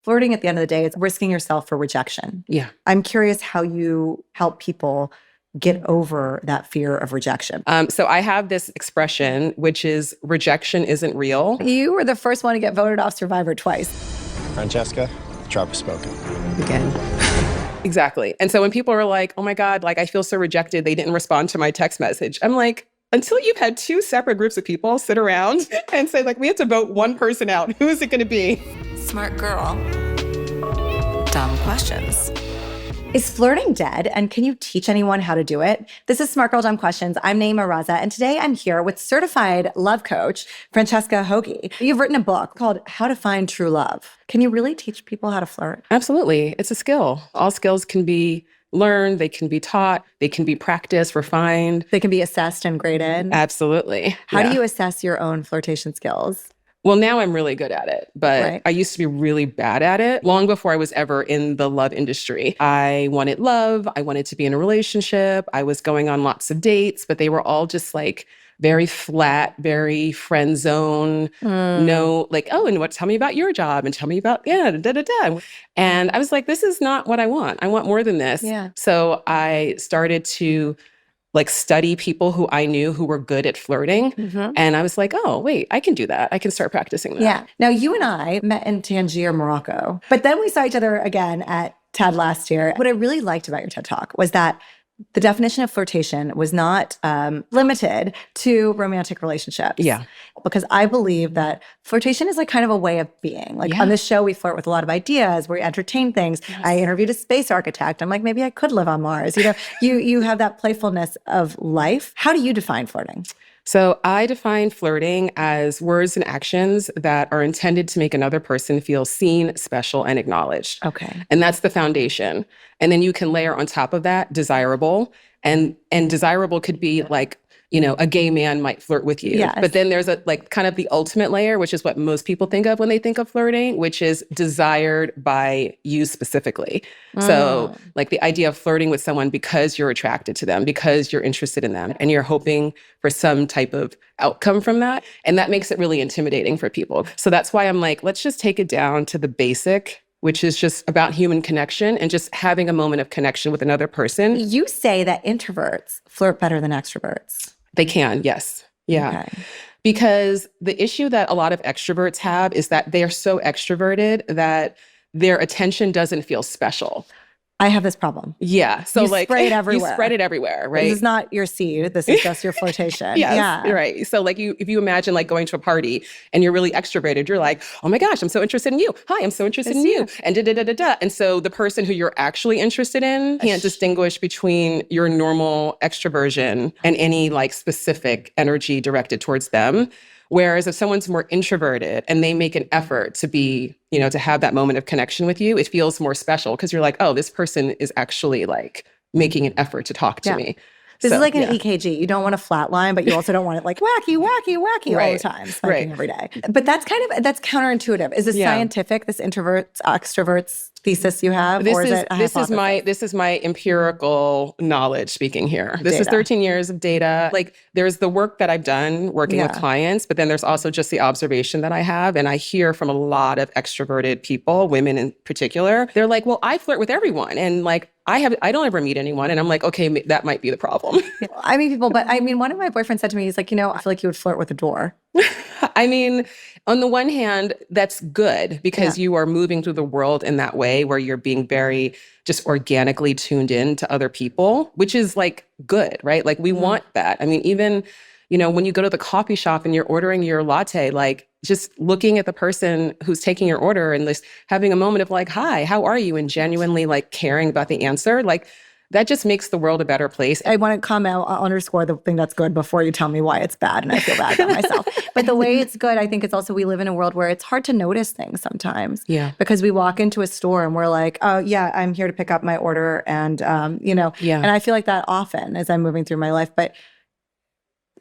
flirting at the end of the day is risking yourself for rejection. Yeah. I'm curious how you help people get over that fear of rejection. So I have this expression, which is rejection isn't real. You were the first one to get voted off Survivor twice. Francesca, the tribe has spoken. Again. Exactly. And so when people are like, oh my God, like I feel so rejected, they didn't respond to my text message. I'm like, until you've had two separate groups of people sit around and say like, we have to vote one person out. Who is it going to be? Smart girl. Dumb questions. Is flirting dead? And can you teach anyone how to do it? This is Smart Girl Dumb Questions. I'm Nayeema Raza, and today I'm here with certified love coach, Francesca Hogi. You've written a book called How to Find True Love. Can you really teach people how to flirt? Absolutely. It's a skill. All skills can be learned, they can be taught, they can be practiced, refined. They can be assessed and graded. Absolutely. How do you assess your own flirtation skills? Well, now I'm really good at it, but I used to be really bad at it long before I was ever in the love industry. I wanted love. I wanted to be in a relationship. I was going on lots of dates, but they were all just like very flat, very friend zone. No, like, oh, and tell me about your job and tell me about, da. And I was like, this is not what I want. I want more than this. Yeah. So I started to like study people who I knew who were good at flirting. And I was like, oh, wait, I can do that. I can start practicing that. Yeah. Now, you and I met in Tangier, Morocco, but then we saw each other again at TED last year. What I really liked about your TED Talk was that the definition of flirtation was not limited to romantic relationships. Yeah. Because I believe that flirtation is like kind of a way of being. Like on this show, we flirt with a lot of ideas, we entertain things. Yes. I interviewed a space architect. I'm like, maybe I could live on Mars. You know, you have that playfulness of life. How do you define flirting? So I define flirting as words and actions that are intended to make another person feel seen, special, and acknowledged. Okay. And that's the foundation. And then you can layer on top of that desirable. And desirable could be like, you know, a gay man might flirt with you. Yes. But then there's a like kind of the ultimate layer, which is what most people think of when they think of flirting, which is desired by you specifically. So like the idea of flirting with someone because you're attracted to them, because you're interested in them, and you're hoping for some type of outcome from that. And that makes it really intimidating for people. So that's why I'm like, let's just take it down to the basic, which is just about human connection and just having a moment of connection with another person. You say that introverts flirt better than extroverts. They can, yes. Yeah. Okay. Because the issue that a lot of extroverts have is that they are so extroverted that their attention doesn't feel special. I have this problem. Yeah. So you like spread it everywhere. You spread it everywhere, right? This is not your seed. This is just your flirtation. Yes, yeah. Right. So like if you imagine like going to a party and you're really extroverted, you're like, oh my gosh, I'm so interested in you. Hi, I'm so interested in you. And da. And so the person who you're actually interested in can't distinguish between your normal extroversion and any like specific energy directed towards them. Whereas if someone's more introverted and they make an effort to be, you know, to have that moment of connection with you, it feels more special because you're like, oh, this person is actually like making an effort to talk to me. This is like an EKG. You don't want a flatline, but you also don't want it like wacky all the time, smoking every day. But that's counterintuitive. Is this scientific, this introverts, extroverts thesis you have? This is my empirical knowledge speaking here. This is 13 years of data. Like there's the work that I've done working with clients, but then there's also just the observation that I have. And I hear from a lot of extroverted people, women in particular, they're like, well, I flirt with everyone. And like, I don't ever meet anyone. And I'm like, okay, that might be the problem. I mean, one of my boyfriends said to me, he's like, you know, I feel like you would flirt with a door. I mean, on the one hand, that's good because you are moving through the world in that way where you're being very just organically tuned in to other people, which is like good, right? Like we want that. I mean, even, you know, when you go to the coffee shop and you're ordering your latte, like just looking at the person who's taking your order and just having a moment of like, hi, how are you? And genuinely like caring about the answer, like that just makes the world a better place. I want to underscore the thing that's good before you tell me why it's bad and I feel bad about myself. But the way it's good, I think it's also we live in a world where it's hard to notice things sometimes. Yeah. Because we walk into a store and we're like, oh yeah, I'm here to pick up my order. And, and I feel like that often as I'm moving through my life. But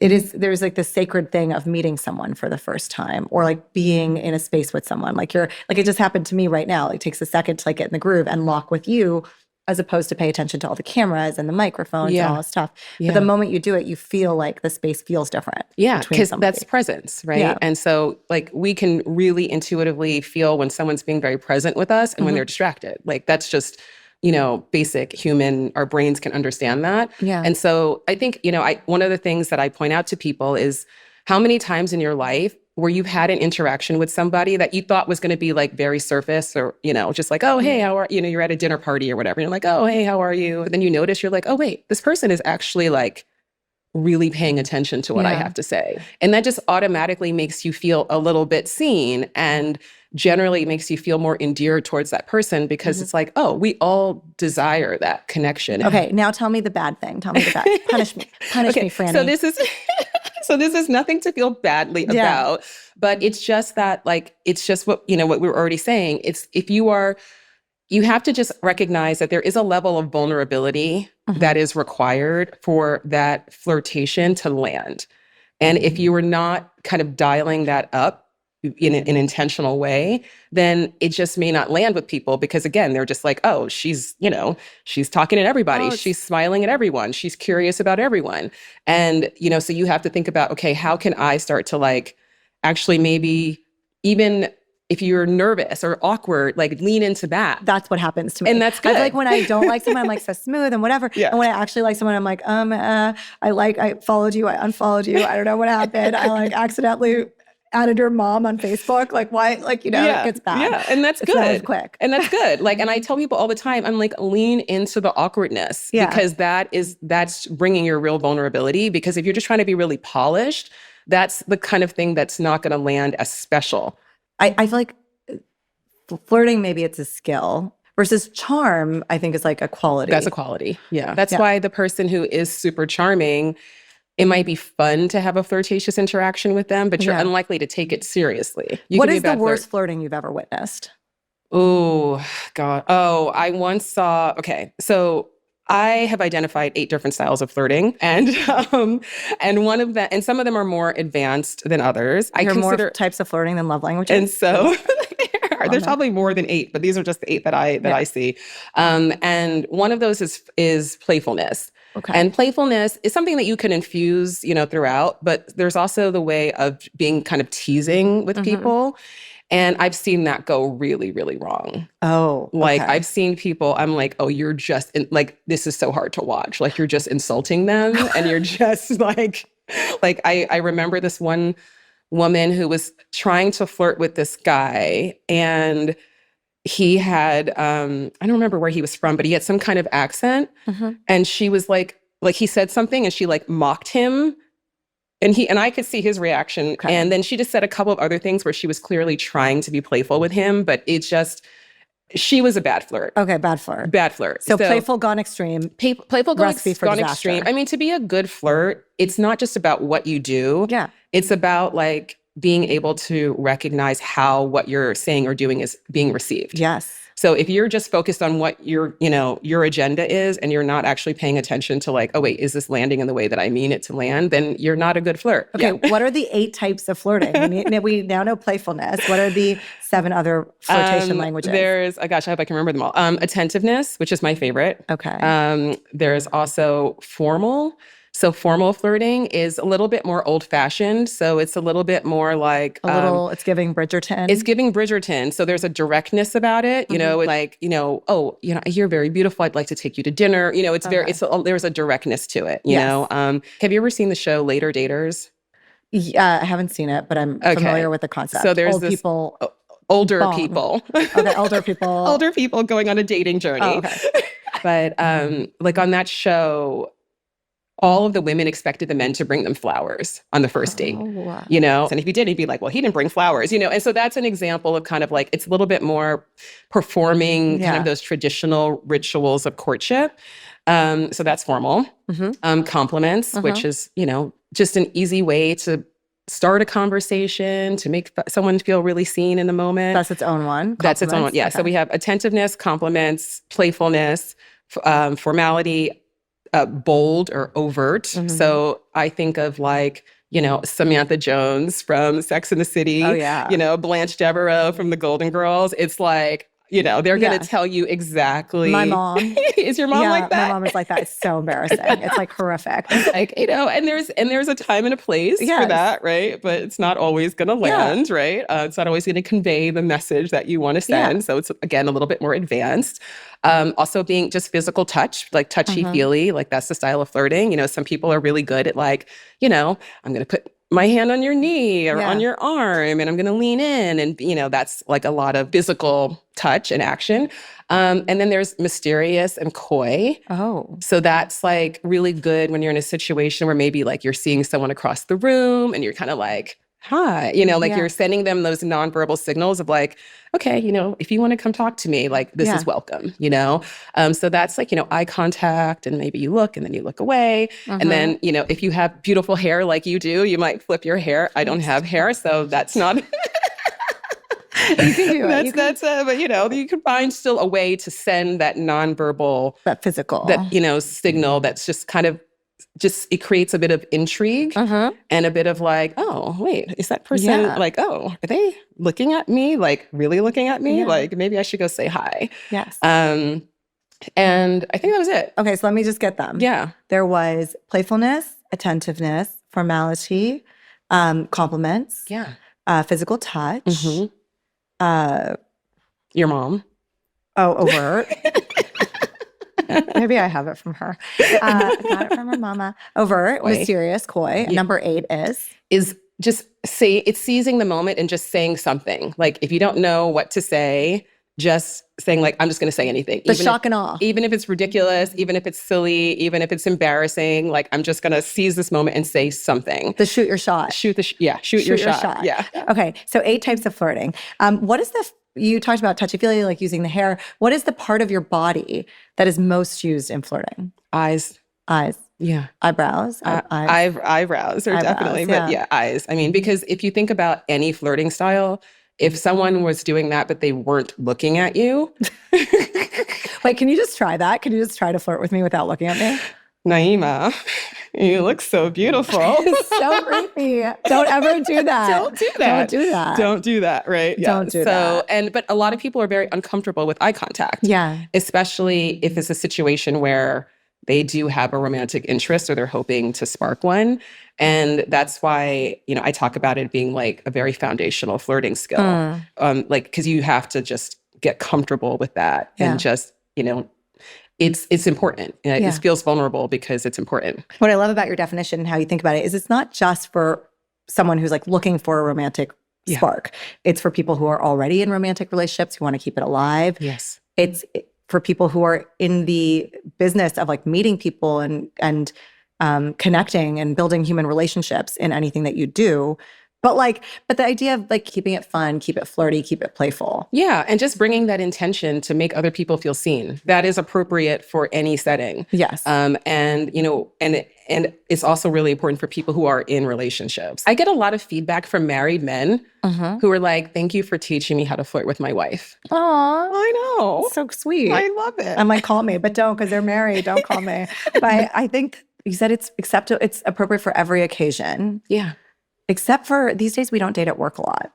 there's like this sacred thing of meeting someone for the first time or like being in a space with someone. Like it just happened to me right now. It takes a second to like get in the groove and lock with you. as opposed to pay attention to all the cameras and the microphones and all this stuff. Yeah. But the moment you do it, you feel like the space feels different. Yeah, because that's presence, right? Yeah. And so like we can really intuitively feel when someone's being very present with us and when they're distracted. Like that's just, basic human, our brains can understand that. Yeah. And so I think, one of the ththings that I point out to people is how many times in your life where you've had an interaction with somebody that you thought was going to be like very surface or, just like, oh, hey, how are you? You're at a dinner party or whatever. And you're like, oh, hey, how are you? And then you notice you're like, oh, wait, this person is actually like really paying attention to what I have to say. And that just automatically makes you feel a little bit seen and generally makes you feel more endeared towards that person because it's like, oh, we all desire that connection. Okay, now tell me the bad thing. Tell me the bad. Punish me, Franny. So this is so this is nothing to feel badly about, but it's just that like it's just what what we were already saying. It's you have to just recognize that there is a level of vulnerability that is required for that flirtation to land. And if you are not kind of dialing that up in an intentional way, then it just may not land with people because again, they're just like, oh, she's talking at everybody. She's smiling at everyone. She's curious about everyone. And, so you have to think about, okay, how can I start to like actually maybe even if you're nervous or awkward, like lean into that. That's what happens to me. And that's good. I feel like when I don't like someone, I'm like so smooth and whatever. Yeah. And when I actually like someone, I'm like, I followed you, I unfollowed you. I don't know what happened. I like accidentally added your mom on Facebook. Like why? Like, it gets bad. Yeah. And that's good. It's quick. And that's good. Like, and I tell people all the time, I'm like, lean into the awkwardness because that's bringing your real vulnerability. Because if you're just trying to be really polished, that's the kind of thing that's not going to land as special. I feel like flirting, maybe it's a skill versus charm, I think is like a quality. That's a quality. Yeah. That's why the person who is super charming, it might be fun to have a flirtatious interaction with them, but you're unlikely to take it seriously. What is the worst flirting you've ever witnessed? Oh, God. Oh, I once saw, so I have identified 8 different styles of flirting, and one of them, and some of them are more advanced than others. There are more types of flirting than love languages, and so there's probably more than 8, but these are just the 8 that I see. And one of those is playfulness. Okay. And playfulness is something that you can infuse, throughout, but there's also the way of being kind of teasing with people. And I've seen that go really, really wrong. Oh, like I've seen people, I'm like, oh, you're just like, this is so hard to watch. Like you're just insulting them and you're just like I remember this one woman who was trying to flirt with this guy and he had, I don't remember where he was from, but he had some kind of accent and she was like he said something and she like mocked him. And I could see his reaction. Okay. And then she just said a couple of other things where she was clearly trying to be playful with him, but she was a bad flirt. Okay, bad flirt. Bad flirt. So playful gone extreme. Playful gone extreme. I mean, to be a good flirt, it's not just about what you do. Yeah. It's about like being able to recognize how what you're saying or doing is being received. Yes. So if you're just focused on what your agenda is and you're not actually paying attention to like, oh, wait, is this landing in the way that I mean it to land? Then you're not a good flirt. Okay, what are the 8 types of flirting? We now know playfulness. What are the 7 other flirtation languages? There's, I hope I can remember them all. Attentiveness, which is my favorite. Okay. There's also formal. So formal flirting is a little bit more old-fashioned. So it's a little bit more like it's giving Bridgerton. It's giving Bridgerton. So there's a directness about it. Oh, you're very beautiful. I'd like to take you to dinner. It's there's a directness to it. You know. Have you ever seen the show Later Daters? Yeah, I haven't seen it, but I'm familiar with the concept. So there's older people. Okay, older people. Older people going on a dating journey. Oh, okay. But like on that show, all of the women expected the men to bring them flowers on the first date, And if he did, he'd be like, well, he didn't bring flowers, And so that's an example of kind of like, it's a little bit more performing kind of those traditional rituals of courtship. So that's formal. Compliments, which is, just an easy way to start a conversation, to make someone feel really seen in the moment. That's its own one. That's its own one. Yeah. Okay. So we have attentiveness, compliments, playfulness, formality, bold or overt. So I think of like, Samantha Jones from Sex and the City. Oh, yeah. Blanche Devereaux from the Golden Girls. It's like, They're going to tell you exactly. My mom. Is your mom like that? My mom is like that. It's so embarrassing. It's like horrific. Like, and there's a time and a place for that, right? But it's not always going to land, right? It's not always going to convey the message that you want to send. So it's, again, a little bit more advanced. Also being just physical touch, like touchy-feely, like that's the style of flirting. Some people are really good at like, I'm going to put my hand on your knee or on your arm and I'm going to lean in. And, that's like a lot of physical touch and action. And then there's mysterious and coy. Oh. So that's like really good when you're in a situation where maybe like you're seeing someone across the room and you're kind of like, hi, you're sending them those nonverbal signals of like, okay, if you want to come talk to me, like this is welcome, So that's like, eye contact and maybe you look and then you look away. And then, if you have beautiful hair like you do, you might flip your hair. I don't have hair, so that's not... You can do it. But you can find still a way to send that nonverbal, that physical, signal that's just kind of it creates a bit of intrigue and a bit of like, oh, wait, is that person like, oh, are they looking at me? Like really looking at me? Like maybe I should go say hi. Yes. And I think that was it. Okay, so let me just get them. Yeah. There was playfulness, attentiveness, formality, compliments, physical touch. Your mom. Oh, overt. Maybe I have it from her. Got it from her mama. Overt, mysterious, coy. Number 8 is just it's seizing the moment and just saying something. Like if you don't know what to say, just saying like, I'm just going to say anything. The shock and awe. Even if it's ridiculous, even if it's silly, even if it's embarrassing, like I'm just going to seize this moment and say something. The shoot your shot. Shoot your shot. Yeah. Okay. So 8 types of flirting. What is you talked about touchy-feely, like using the hair. What is the part of your body that is most used in flirting? Eyes. Yeah. Eyebrows. Eyebrows are definitely, but eyes. I mean, because if you think about any flirting style, if someone was doing that, but they weren't looking at you. Wait, can you just try that? Can you just try to flirt with me without looking at me? Nayeema, you look so beautiful. It's so creepy. Don't ever do that. Don't do that. Don't do that. Don't do that, right? Yeah. Don't do that. But a lot of people are very uncomfortable with eye contact. Yeah. Especially if it's a situation where they do have a romantic interest or they're hoping to spark one. And that's why, I talk about it being like a very foundational flirting skill. Because you have to just get comfortable with that and just, it's important. It feels vulnerable because it's important. What I love about your definition and how you think about it is it's not just for someone who's like looking for a romantic spark. It's for people who are already in romantic relationships who want to keep it alive. Yes. It's for people who are in the business of like meeting people and connecting and building human relationships in anything that you do. But the idea of like keeping it fun, keep it flirty, keep it playful. Yeah, and just bringing that intention to make other people feel seen. That is appropriate for any setting. Yes. And it's also really important for people who are in relationships. I get a lot of feedback from married men who are like, thank you for teaching me how to flirt with my wife. Aw. I know. So sweet. I love it. I'm like, call me, but don't, because they're married. Don't call me. But I think you said it's appropriate for every occasion. Yeah. Except for these days, we don't date at work a lot.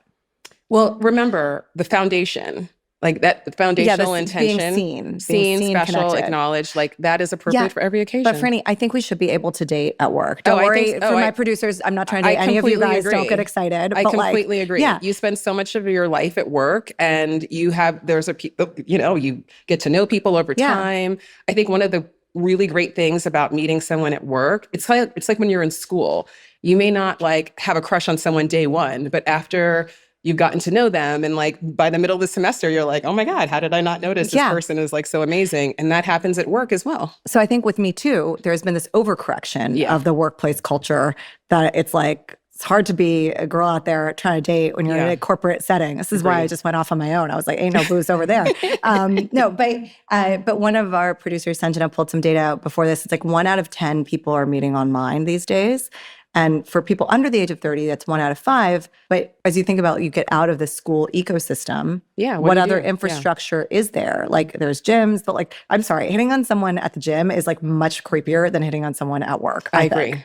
Well, remember the foundation, like that the foundational intention, being seen, special, connected. Acknowledged, like that is appropriate for every occasion. But Franny, I think we should be able to date at work. Don't worry, my producers, I'm not trying to date any of you guys. Agree. Don't get excited. I completely agree. Yeah. You spend so much of your life at work, and you get to know people over time. I think one of the really great things about meeting someone at work, it's like when you're in school. You may not like have a crush on someone day one, but after you've gotten to know them and like by the middle of the semester, you're like, oh my God, how did I not notice this person is like so amazing? And that happens at work as well. So I think with me too, there's been this overcorrection of the workplace culture that it's like, it's hard to be a girl out there trying to date when you're in a corporate setting. This is why I just went off on my own. I was like, ain't no booze over there. But one of our producers, Sanjana, pulled some data out before this. It's like 1 out of 10 people are meeting online these days. And for people under the age of 30, that's 1 out of 5. But as you think about, you get out of the school ecosystem. Yeah. What other infrastructure is there? Like there's gyms, but like, I'm sorry, hitting on someone at the gym is like much creepier than hitting on someone at work. I agree.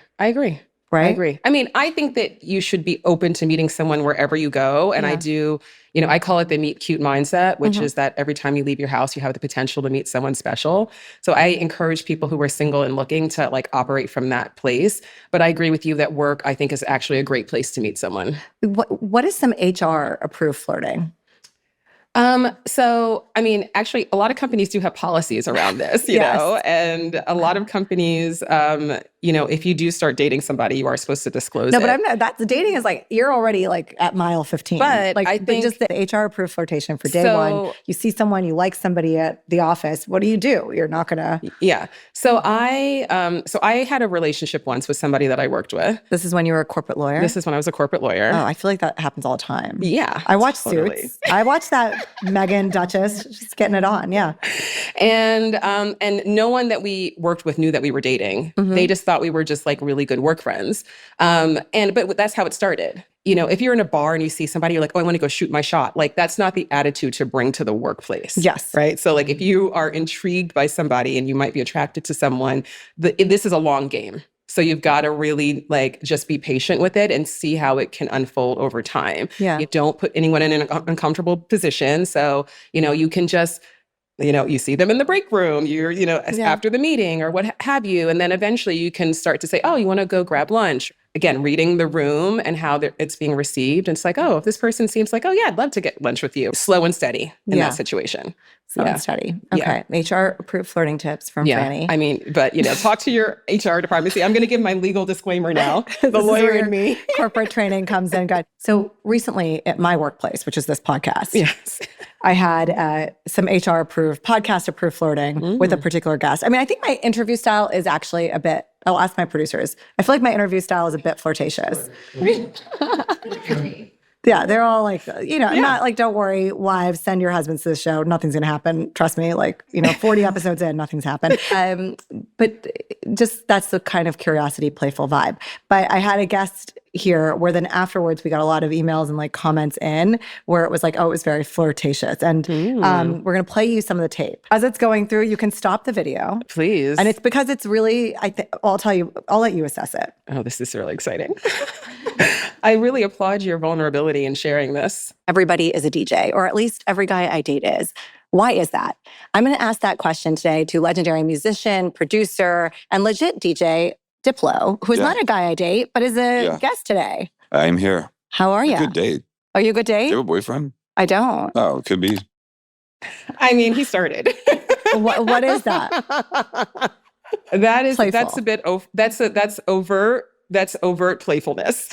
What right? I agree. I mean, I think that you should be open to meeting someone wherever you go. And I do, I call it the meet cute mindset, which is that every time you leave your house, you have the potential to meet someone special. So I encourage people who are single and looking to like operate from that place. But I agree with you that work, I think, is actually a great place to meet someone. What is some HR approved flirting? So, I mean, actually, a lot of companies do have policies around this, you know, and a lot of companies, if you do start dating somebody, you are supposed to disclose it. No, but I'm not, that's dating is like, you're already like at mile 15. But like, I think just the HR approved flirtation for day one, you see someone, you like somebody at the office, what do? You're not gonna. Yeah. So I had a relationship once with somebody that I worked with. This is when you were a corporate lawyer? This is when I was a corporate lawyer. Oh, I feel like that happens all the time. Yeah. I watch totally. Suits. I watched that Meghan Duchess, she's getting it on. Yeah. And no one that we worked with knew that we were dating. They just thought we were just like really good work friends. But that's how it started. If you're in a bar and you see somebody, you're like, oh, I want to go shoot my shot. Like, that's not the attitude to bring to the workplace. Yes. Right. So like, if you are intrigued by somebody and you might be attracted to someone, this is a long game. So you've got to really like just be patient with it and see how it can unfold over time. Yeah. You don't put anyone in an uncomfortable position. So, you can just, you see them in the break room, after the meeting or what have you. And then eventually you can start to say, oh, you want to go grab lunch? Again, reading the room and how it's being received. And it's like, oh, if this person seems like, oh, yeah, I'd love to get lunch with you. Slow and steady in that situation. Slow and steady. Okay. HR approved flirting tips from Franny. I mean, but, talk to your HR department. See, I'm going to give my legal disclaimer now. The lawyer in me. Corporate training comes in. Good. So recently at my workplace, which is this podcast, yes, I had some HR approved, podcast approved flirting with a particular guest. I mean, I think my interview style is actually a bit, I'll ask my producers. I feel like my interview style is a bit flirtatious. Yeah, they're all like, not like, don't worry, wives, send your husbands to the show. Nothing's going to happen. Trust me, 40 episodes in, nothing's happened. But just that's the kind of curiosity, playful vibe. But I had a guest here where then afterwards we got a lot of emails and like comments in where it was like, oh, it was very flirtatious. And we're going to play you some of the tape. As it's going through, you can stop the video. Please. And it's because it's really, I'll tell you, I'll let you assess it. Oh, this is really exciting. I really applaud your vulnerability in sharing this. Everybody is a DJ, or at least every guy I date is. Why is that? I'm going to ask that question today to legendary musician, producer, and legit DJ Diplo, who is not a guy I date, but is a guest today. I'm here. How are you? Good date. Are you a good date? Do you have a boyfriend? I don't. Oh, it could be. I mean, he started. What is that? That's Playful. a bit, that's overt. That's overt playfulness.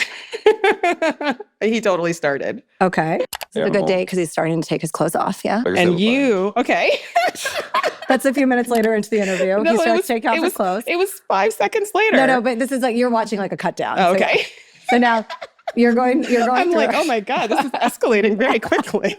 He totally started. Okay. It's a good date because he's starting to take his clothes off, yeah? Like I And said, okay. That's a few minutes later into the interview. He starts taking off his clothes. It was 5 seconds later. No, but this is like, you're watching like a cut down. Oh, okay. So now you're going I'm through like, oh my God, this is escalating very quickly.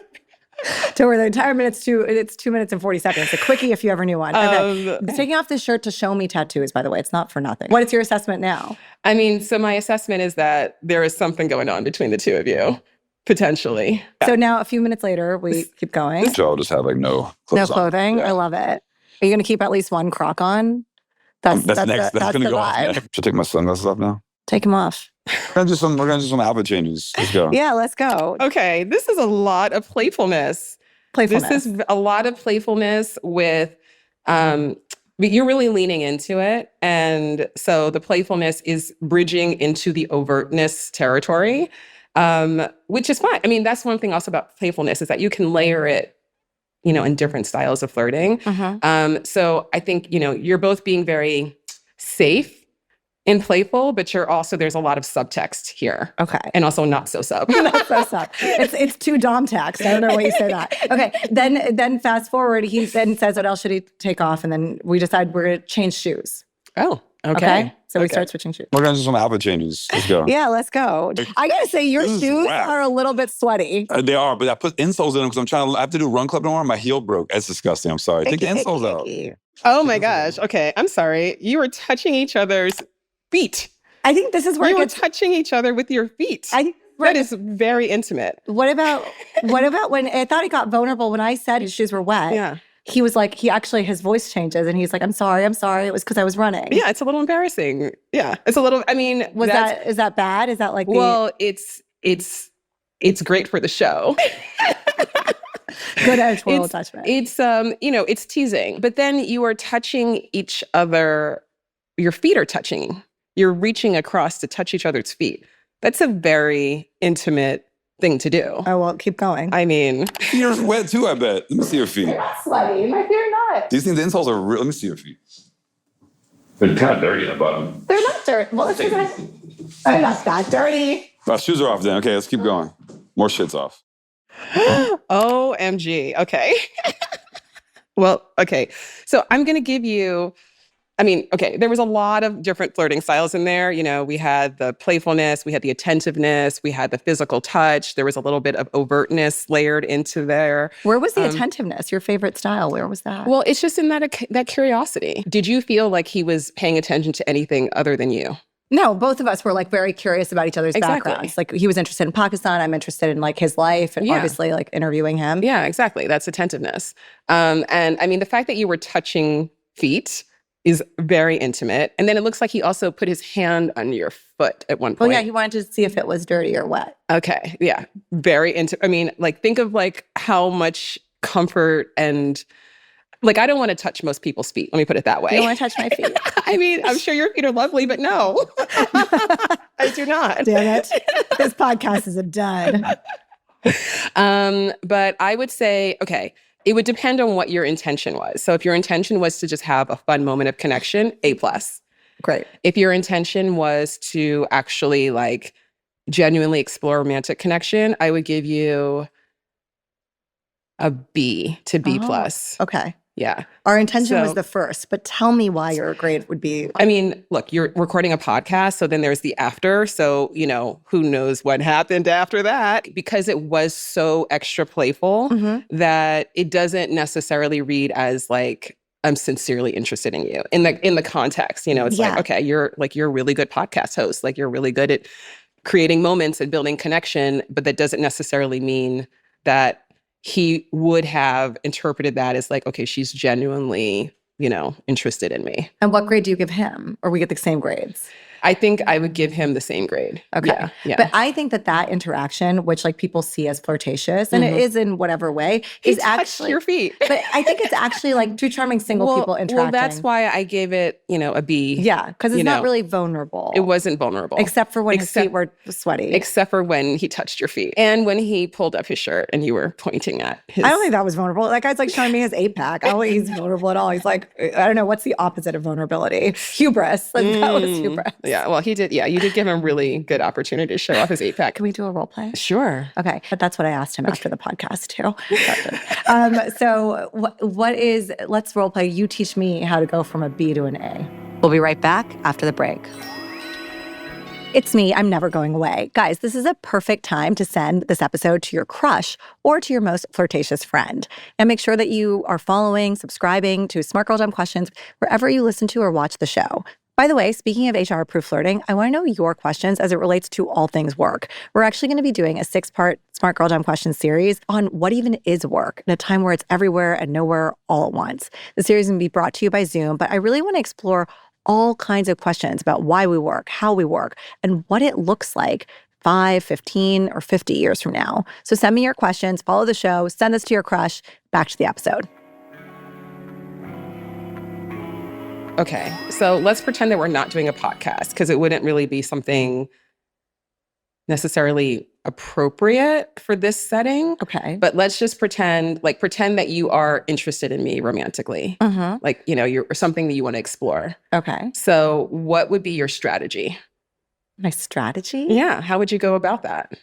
to where the entire it's 2 minutes and 40 seconds. A quickie if you ever knew one. Okay. Taking off this shirt to show me tattoos, by the way. It's not for nothing. What is your assessment now? I mean, so my assessment is that there is something going on between the two of you, potentially. So now a few minutes later, we keep going. So I'll just have like no clothes No clothing. on. Yeah. I love it. Are you going to keep at least one crock on? That's That's next. That's the gonna go off vibe. next. Should I take my sunglasses off now? Take them off. We're gonna do some outfit changes. Let's go. Yeah, let's go. Okay, this is a lot of playfulness. Playfulness. This is a lot of playfulness with, you're really leaning into it. And so the playfulness is bridging into the overtness territory, which is fine. I mean, that's one thing also about playfulness is that you can layer it, in different styles of flirting. So I think, you're both being very safe and playful, but there's a lot of subtext here. Okay. And also not so sub. Not so sub. It's too dom text. I don't know why you say that. Okay. Then fast forward, he then says, what else should he take off? And then we decide we're going to change shoes. Oh, Okay. So we start switching shoes. We're gonna do some outfit changes. Let's go. Yeah, let's go. I got to say, your This is shoes whack. are a little bit sweaty. They are, but I put insoles in them because I have to do run club tomorrow. My heel broke. That's disgusting. I'm sorry. Take the insoles out. Oh my gosh. Okay. I'm sorry. You were touching each other's feet. I think this is where You it were gets... touching each other with your feet. That is very intimate. What about when I thought he got vulnerable when I said his shoes were wet? Yeah. he was like, his voice changes and he's like, I'm sorry. It was because I was running. Yeah, it's a little embarrassing. Yeah, it's a little, I mean. Is that bad? Is that like well, it's great for the show. Good editorial touchment. It's, it's teasing. But then you are touching each other, your feet are touching. You're reaching across to touch each other's feet. That's a very intimate thing to do. Oh, well, keep going. I mean. Feet are wet too, I bet. Let me see your feet. They're not sweaty. My feet are not. Do you think the insoles are real? Let me see your feet. They're kind of dirty at the bottom. They're not dirty. Well, they're not that dirty. My shoes are off then. Okay, let's keep going. More shit's off. OMG. Okay. Well, okay. So I'm going to give you, there was a lot of different flirting styles in there. We had the playfulness, we had the attentiveness, we had the physical touch. There was a little bit of overtness layered into there. Where was the attentiveness? Your favorite style? Where was that? Well, it's just in that curiosity. Did you feel like he was paying attention to anything other than you? No, both of us were like very curious about each other's backgrounds. Like he was interested in Pakistan. I'm interested in like his life and obviously like interviewing him. Yeah, exactly. That's attentiveness. And I mean, the fact that you were touching feet is very intimate. And then it looks like he also put his hand on your foot at one point. Oh yeah, he wanted to see if it was dirty or wet. Okay, yeah. Very intimate. I mean, like think of like how much comfort and like I don't want to touch most people's feet. Let me put it that way. You don't want to touch my feet? I mean, I'm sure your feet are lovely, but no. I do not. Damn it. This podcast is a dud. But I would say, okay, it would depend on what your intention was. So if your intention was to just have a fun moment of connection, A+. Great. If your intention was to actually like genuinely explore romantic connection, I would give you a B to B+. Okay. Yeah. Our intention was the first, but tell me why your grade would be. I mean, look, you're recording a podcast, so then there's the after. So, who knows what happened after that? Because it was so extra playful that it doesn't necessarily read as like, I'm sincerely interested in you in the context. It's like, okay, you're a really good podcast host. Like you're really good at creating moments and building connection, but that doesn't necessarily mean that he would have interpreted that as like, okay, she's genuinely, interested in me. And what grade do you give him? Or we get the same grades? I think I would give him the same grade. Okay. Yeah. But I think that interaction, which like people see as flirtatious, and it is in whatever way, is actually your feet. But I think it's actually like two charming single people interacting. Well, that's why I gave it, a B. Yeah, because it's not really vulnerable. It wasn't vulnerable. Except for when his feet were sweaty. Except for when he touched your feet. And when he pulled up his shirt and you were pointing at his... I don't think that was vulnerable. That guy's like showing me his 8-pack. I don't think he's vulnerable at all. He's like, I don't know, what's the opposite of vulnerability? Hubris. Like, that was hubris. Yeah, well, he did. Yeah, you did give him really good opportunity to show off his 8-pack. Can we do a role play? Sure. Okay, but that's what I asked him after the podcast too. So let's role play. You teach me how to go from a B to an A. We'll be right back after the break. It's me. I'm never going away. Guys, this is a perfect time to send this episode to your crush or to your most flirtatious friend. And make sure that you are following, subscribing to Smart Girl Dumb Questions wherever you listen to or watch the show. By the way, speaking of HR-approved flirting, I want to know your questions as it relates to all things work. We're actually going to be doing a 6-part Smart Girl Dumb Questions series on what even is work in a time where it's everywhere and nowhere all at once. The series is going to be brought to you by Zoom, but I really want to explore all kinds of questions about why we work, how we work, and what it looks like 5, 15, or 50 years from now. So send me your questions, follow the show, send this to your crush. Back to the episode. Okay, so let's pretend that we're not doing a podcast because it wouldn't really be something necessarily appropriate for this setting. Okay. But let's just pretend that you are interested in me romantically. Like, you're something that you want to explore. Okay. So what would be your strategy? My strategy? Yeah, how would you go about that?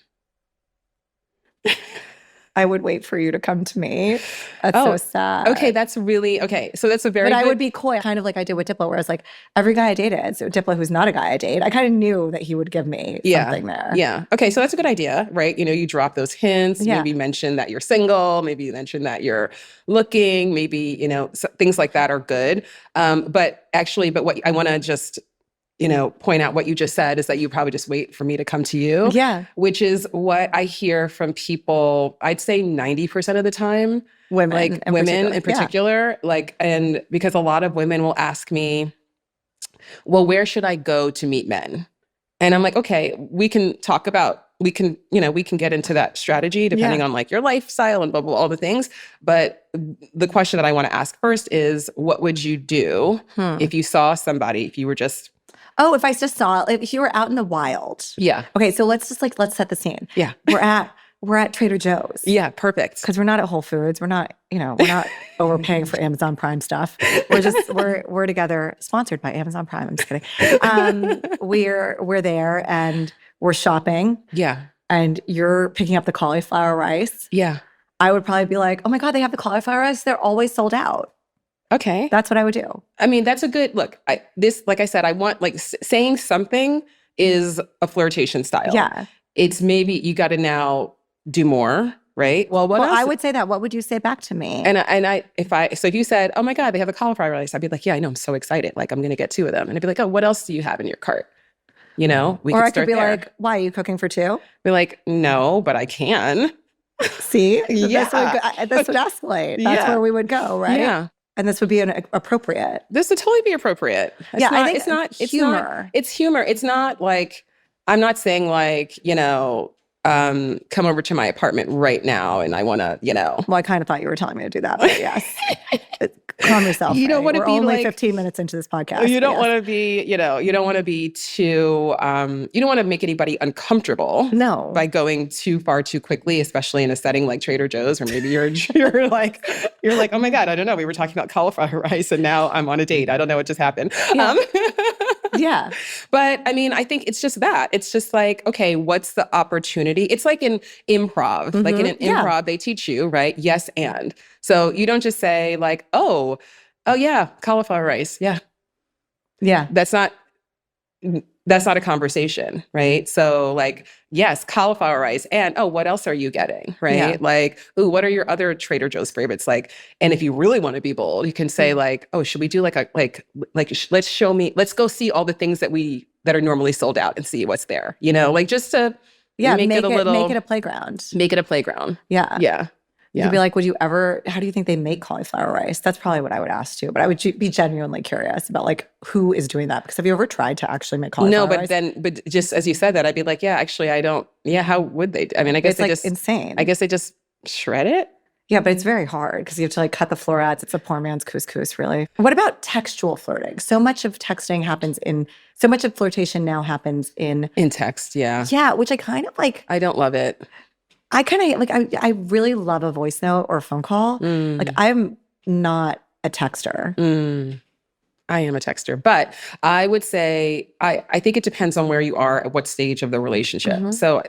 I would wait for you to come to me. That's so sad. Okay, that's really, okay. So that's a very But I would be coy, kind of like I did with Diplo, where I was like, every guy I dated, so Diplo, who's not a guy I date, I kind of knew that he would give me something there. Yeah. Okay, so that's a good idea, right? You drop those hints, maybe mention that you're single, maybe you mention that you're looking, maybe, things like that are good. But what I want to just, point out what you just said is that you probably just wait for me to come to you. Yeah. Which is what I hear from people, I'd say 90% of the time. Women in particular. And because a lot of women will ask me, well, where should I go to meet men? And I'm like, okay, we can get into that strategy depending on like your lifestyle and blah, blah, blah, all the things. But the question that I want to ask first is, what would you do if you saw somebody, if you were just... Oh, if you were out in the wild. Yeah. Okay, so let's set the scene. Yeah. We're at Trader Joe's. Yeah, perfect. Because we're not at Whole Foods. We're not overpaying for Amazon Prime stuff. We're together, sponsored by Amazon Prime. I'm just kidding. We're there and we're shopping. Yeah. And you're picking up the cauliflower rice. Yeah. I would probably be like, oh my God, they have the cauliflower rice. They're always sold out. Okay. That's what I would do. I mean, that's a good look. Like I said, I want saying something is a flirtation style. Yeah. It's maybe you got to now do more, right? Well, what else? I would say that. What would you say back to me? If you said, oh my God, they have a cauliflower rice, I'd be like, yeah, I know, I'm so excited. Like, I'm going to get 2 of them. And I'd be like, oh, what else do you have in your cart? I could be like, why, are you cooking for 2? Be like, no, but I can. See? Yeah. This would escalate. That's where we would go, right? Yeah. And this would be appropriate. This would totally be appropriate. I think it's humor. It's humor. It's not like, I'm not saying like, come over to my apartment right now and I want to, Well, I kind of thought you were telling me to do that, but yes. Calm yourself. You don't want to be only 15 minutes into this podcast. You don't want to be, you don't want to be too, you don't want to make anybody uncomfortable. No. By going too far too quickly, especially in a setting like Trader Joe's, or maybe you're like, oh my God, I don't know. We were talking about cauliflower rice and now I'm on a date. I don't know what just happened. Yeah. Yeah. But I mean, I think it's just that. It's just like, okay, what's the opportunity? It's like in improv. Like in an improv, they teach you, right? Yes, and. So you don't just say like, oh yeah, cauliflower rice. Yeah. Yeah. That's not a conversation, right? So like, yes, cauliflower rice. And, oh, what else are you getting, right? Yeah. Like, ooh, what are your other Trader Joe's favorites? Like, and if you really want to be bold, you can say like, oh, should we do let's go see all the things that are normally sold out and see what's there, just to make it a playground. Make it a playground. Yeah. Yeah. Yeah. You'd be like, how do you think they make cauliflower rice? That's probably what I would ask too. But I would be genuinely curious about like, who is doing that? Because have you ever tried to actually make cauliflower rice? But just as you said that, I'd be like, yeah, actually, I don't. Yeah, how would they? I mean, I guess it's like insane. I guess they just shred it. Yeah, but it's very hard because you have to like cut the florets. It's a poor man's couscous, really. What about textual flirting? So much of flirtation now happens in text. Yeah. Yeah, which I kind of like. I don't love it. I kind of like, I really love a voice note or a phone call. Like, I'm not a texter. I am a texter. But I would say, I think it depends on where you are at what stage of the relationship. So,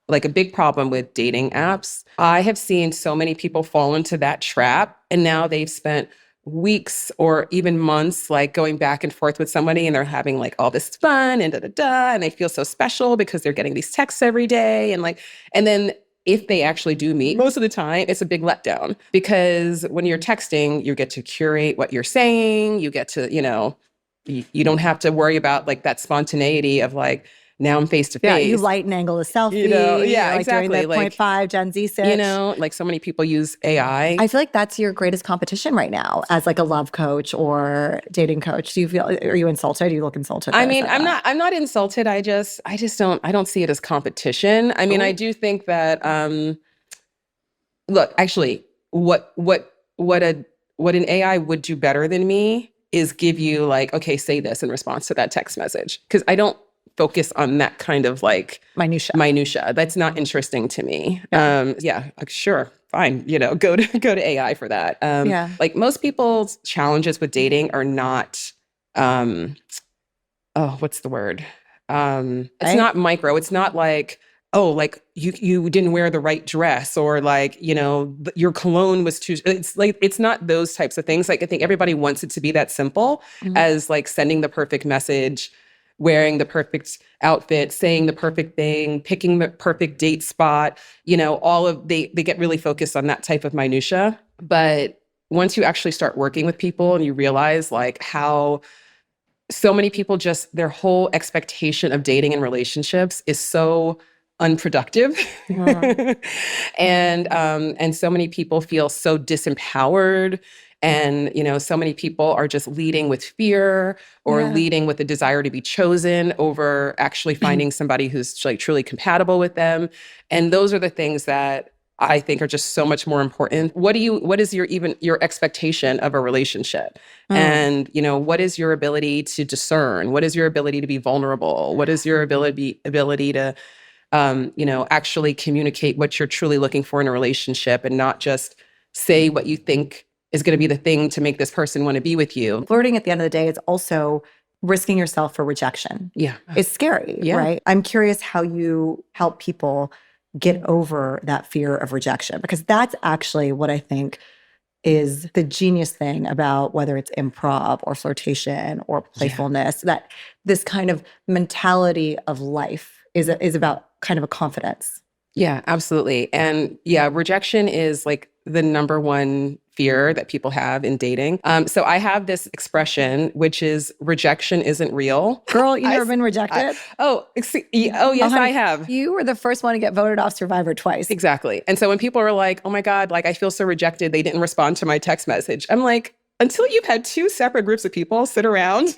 like a big problem with dating apps, I have seen so many people fall into that trap. And now they've spent weeks or even months like going back and forth with somebody and they're having like all this fun and and they feel so special because they're getting these texts every day. And then if they actually do meet, most of the time, it's a big letdown because when you're texting, you get to curate what you're saying. You get to, you don't have to worry about like that spontaneity of like, now I'm face to face. Yeah, you light and angle a selfie. Yeah, exactly. During the 0.5 Gen Z sitch. Like so many people use AI. I feel like that's your greatest competition right now as like a love coach or dating coach. Are you insulted? Do you look insulted? I mean, I'm not insulted. I don't see it as competition. I mean, I do think that, look, actually, what an AI would do better than me is give you like, okay, say this in response to that text message. Because I don't focus on that kind of like minutia. That's not interesting to me. Sure, fine. Go to AI for that. Like most people's challenges with dating are not. What's the word? It's not micro. It's not like, oh, like you didn't wear the right dress or like, your cologne was too, it's like, it's not those types of things. Like I think everybody wants it to be that simple as like sending the perfect message, wearing the perfect outfit, saying the perfect thing, picking the perfect date spot, they get really focused on that type of minutia. But once you actually start working with people and you realize like how so many people just, their whole expectation of dating and relationships is so unproductive. And so many people feel so disempowered. And, so many people are just leading with fear or leading with the desire to be chosen over actually finding somebody who's like truly compatible with them. And those are the things that I think are just so much more important. What is your expectation of a relationship? And, what is your ability to discern? What is your ability to be vulnerable? What is your ability to, actually communicate what you're truly looking for in a relationship and not just say what you think is going to be the thing to make this person want to be with you. Flirting at the end of the day is also risking yourself for rejection. Yeah. It's scary, right? I'm curious how you help people get over that fear of rejection, because that's actually what I think is the genius thing about whether it's improv or flirtation or playfulness, that this kind of mentality of life is about kind of a confidence. Yeah, absolutely. And rejection is like the number one fear that people have in dating. So I have this expression, which is rejection isn't real. Girl, you never been rejected? Yes, I have. You were the first one to get voted off Survivor twice. Exactly. And so when people are like, oh my God, like I feel so rejected, they didn't respond to my text message. I'm like, until you've had two separate groups of people sit around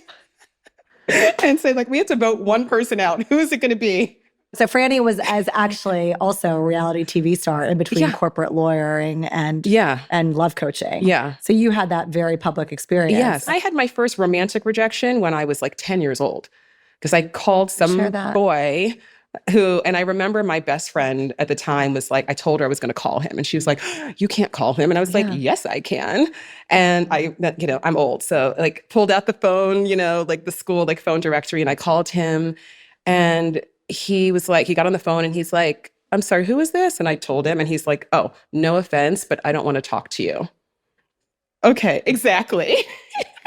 and say like, we have to vote one person out. Who is it going to be? So Franny was actually also a reality TV star in between corporate lawyering and love coaching. Yeah. So you had that very public experience. Yes. I had my first romantic rejection when I was like 10 years old because I called some boy who, and I remember my best friend at the time was like, I told her I was going to call him and she was like, you can't call him. And I was like, yes, I can. And I'm old. So like pulled out the phone, like the school, like phone directory, and I called him and he was like, he got on the phone and he's like, I'm sorry, who is this? And I told him and he's like, oh, no offense, but I don't want to talk to you. Okay, exactly.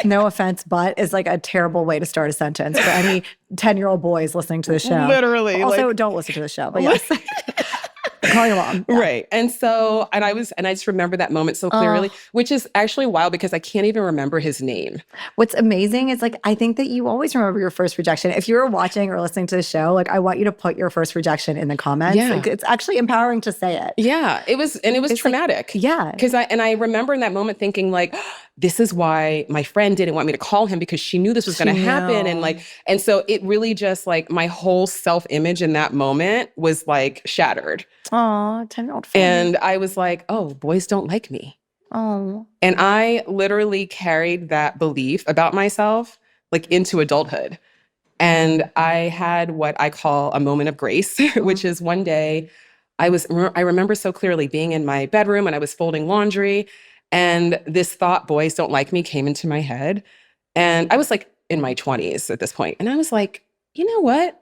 No offense, but is like a terrible way to start a sentence for any 10-year-old boys listening to the show. Literally. Also, don't listen to the show, but yes. Call your mom. Yeah. Right. And I just remember that moment so clearly, which is actually wild because I can't even remember his name. What's amazing is like, I think that you always remember your first rejection. If you're watching or listening to the show, like I want you to put your first rejection in the comments. Yeah. Like, it's actually empowering to say it. Yeah. It was traumatic. Like, yeah. Because I remember in that moment thinking like, this is why my friend didn't want me to call him because she knew this was going to happen. And so it really just like my whole self-image in that moment was like shattered. Aw, 10-year-old friend. And I was like, oh, boys don't like me. Oh. And I literally carried that belief about myself like into adulthood. And I had what I call a moment of grace, which is one day I remember so clearly being in my bedroom and I was folding laundry. And this thought, boys don't like me, came into my head. And I was like in my 20s at this point. And I was like, you know what?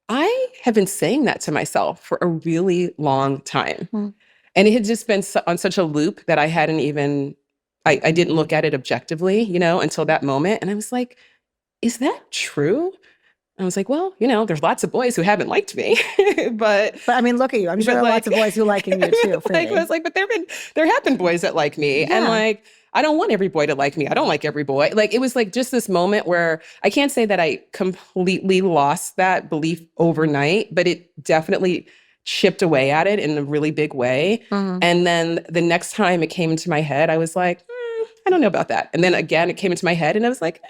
I have been saying that to myself for a really long time. And it had just been on such a loop that I hadn't even, I didn't look at it objectively, until that moment. And I was like, is that true? I was like, well, there's lots of boys who haven't liked me, but I mean, look at you. I'm sure there are lots of boys who liking you too. I was like, but there have been boys that like me, and like, I don't want every boy to like me. I don't like every boy. Like, it was like just this moment where I can't say that I completely lost that belief overnight, but it definitely chipped away at it in a really big way. And then the next time it came into my head, I was like, I don't know about that. And then again, it came into my head and I was like,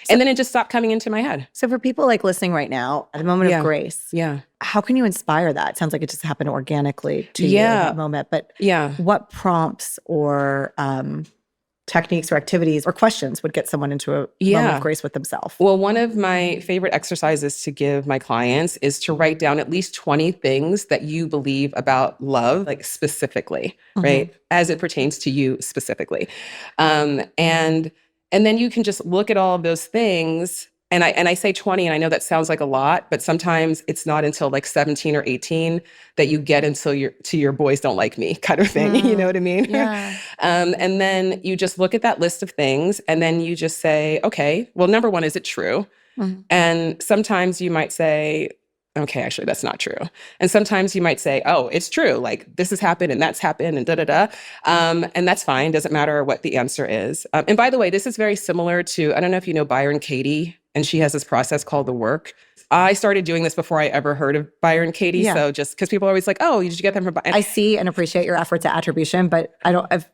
and then it just stopped coming into my head. So for people like listening right now, at a moment of grace, how can you inspire that? It sounds like it just happened organically to you in that moment. But what prompts or techniques or activities or questions would get someone into a moment of grace with themselves? Well, one of my favorite exercises to give my clients is to write down at least 20 things that you believe about love, like specifically, right? As it pertains to you specifically. And then you can just look at all of those things. And I say 20, and I know that sounds like a lot, but sometimes it's not until like 17 or 18 that you get to your boys don't like me kind of thing. You know what I mean? Yeah. And then you just look at that list of things and then you just say, okay, well, number one, is it true? And sometimes you might say, okay, actually, that's not true. And sometimes you might say, oh, it's true. Like this has happened and that's happened and da-da-da. And that's fine. Doesn't matter what the answer is. And by the way, this is very similar to, I don't know if you know Byron Katie, and she has this process called the work. I started doing this before I ever heard of Byron Katie. Yeah. So just because people are always like, oh, did you get them from Byron? I see and appreciate your efforts at attribution, but I don't think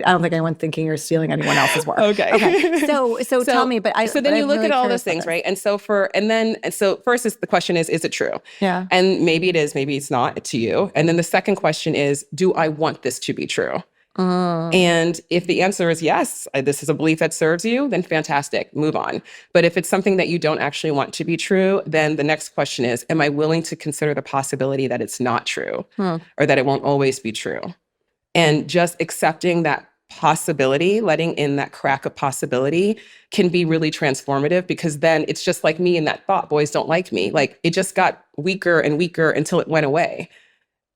anyone's thinking you're stealing anyone else's work. Okay. So tell me, so then you look at all those things, right? And so first is the question is it true? Yeah. And maybe it is, maybe it's not to you. And then the second question is, do I want this to be true? And if the answer is yes, this is a belief that serves you, then fantastic, move on. But if it's something that you don't actually want to be true, then the next question is, am I willing to consider the possibility that it's not true or that it won't always be true? And just accepting that possibility, letting in that crack of possibility can be really transformative, because then it's just like me and that thought, boys don't like me. Like it just got weaker and weaker until it went away.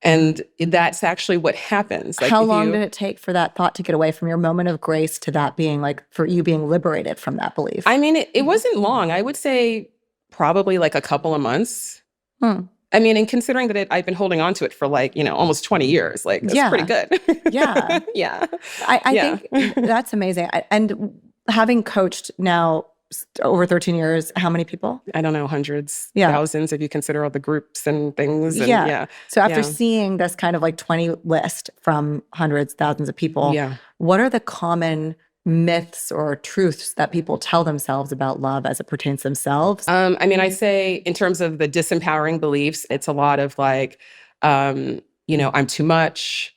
And that's actually what happens. Like how long did it take for that thought to get away from your moment of grace to that being like, for you being liberated from that belief? I mean, it wasn't long. I would say probably like a couple of months. I mean, and considering that I've been holding on to it for like, almost 20 years, like that's pretty good. Yeah. Yeah. I think that's amazing. And having coached now over 13 years, how many people? I don't know, hundreds, thousands, if you consider all the groups and things. And So after seeing this kind of like 20 list from hundreds, thousands of people, what are the common myths or truths that people tell themselves about love as it pertains to themselves? I mean, I say in terms of the disempowering beliefs, it's a lot of like, I'm too much,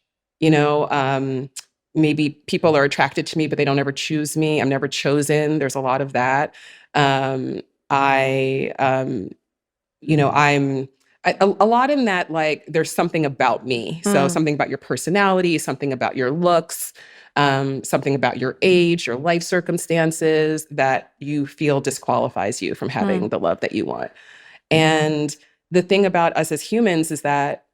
maybe people are attracted to me, but they don't ever choose me. I'm never chosen. There's a lot of that. A lot in that, like, there's something about me. So something about your personality, something about your looks, something about your age, your life circumstances that you feel disqualifies you from having the love that you want. And the thing about us as humans is that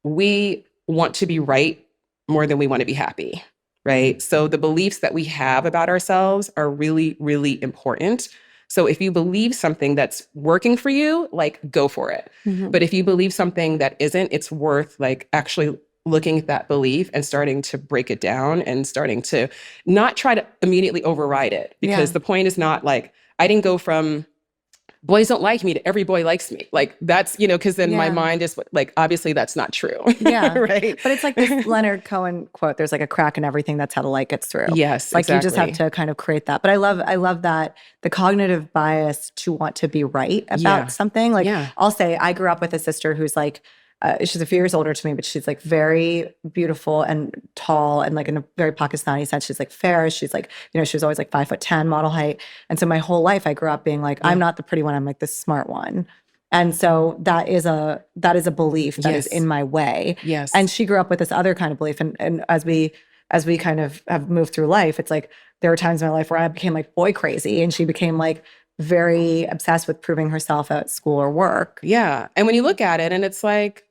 we want to be right more than we want to be happy. Right? So the beliefs that we have about ourselves are really, really important. So if you believe something that's working for you, like go for it. But if you believe something that isn't, it's worth like actually looking at that belief and starting to break it down and starting to not try to immediately override it. Because the point is not like, I didn't go from boys don't like me to every boy likes me. Like that's, because then my mind is like, obviously that's not true. Yeah. Right. But it's like this Leonard Cohen quote, there's like a crack in everything. That's how the light gets through. Yes, like you just have to kind of create that. But I love that the cognitive bias to want to be right about something. Like I'll say I grew up with a sister who's like, she's a few years older to me, but she's like very beautiful and tall and like in a very Pakistani sense. She's like fair. She's like, she was always like 5'10" model height. And so my whole life I grew up being like, I'm not the pretty one. I'm like the smart one. And so that is a belief that is in my way. Yes. And she grew up with this other kind of belief. And as we kind of have moved through life, it's like there were times in my life where I became like boy crazy and she became like very obsessed with proving herself at school or work. Yeah. And when you look at it and it's like,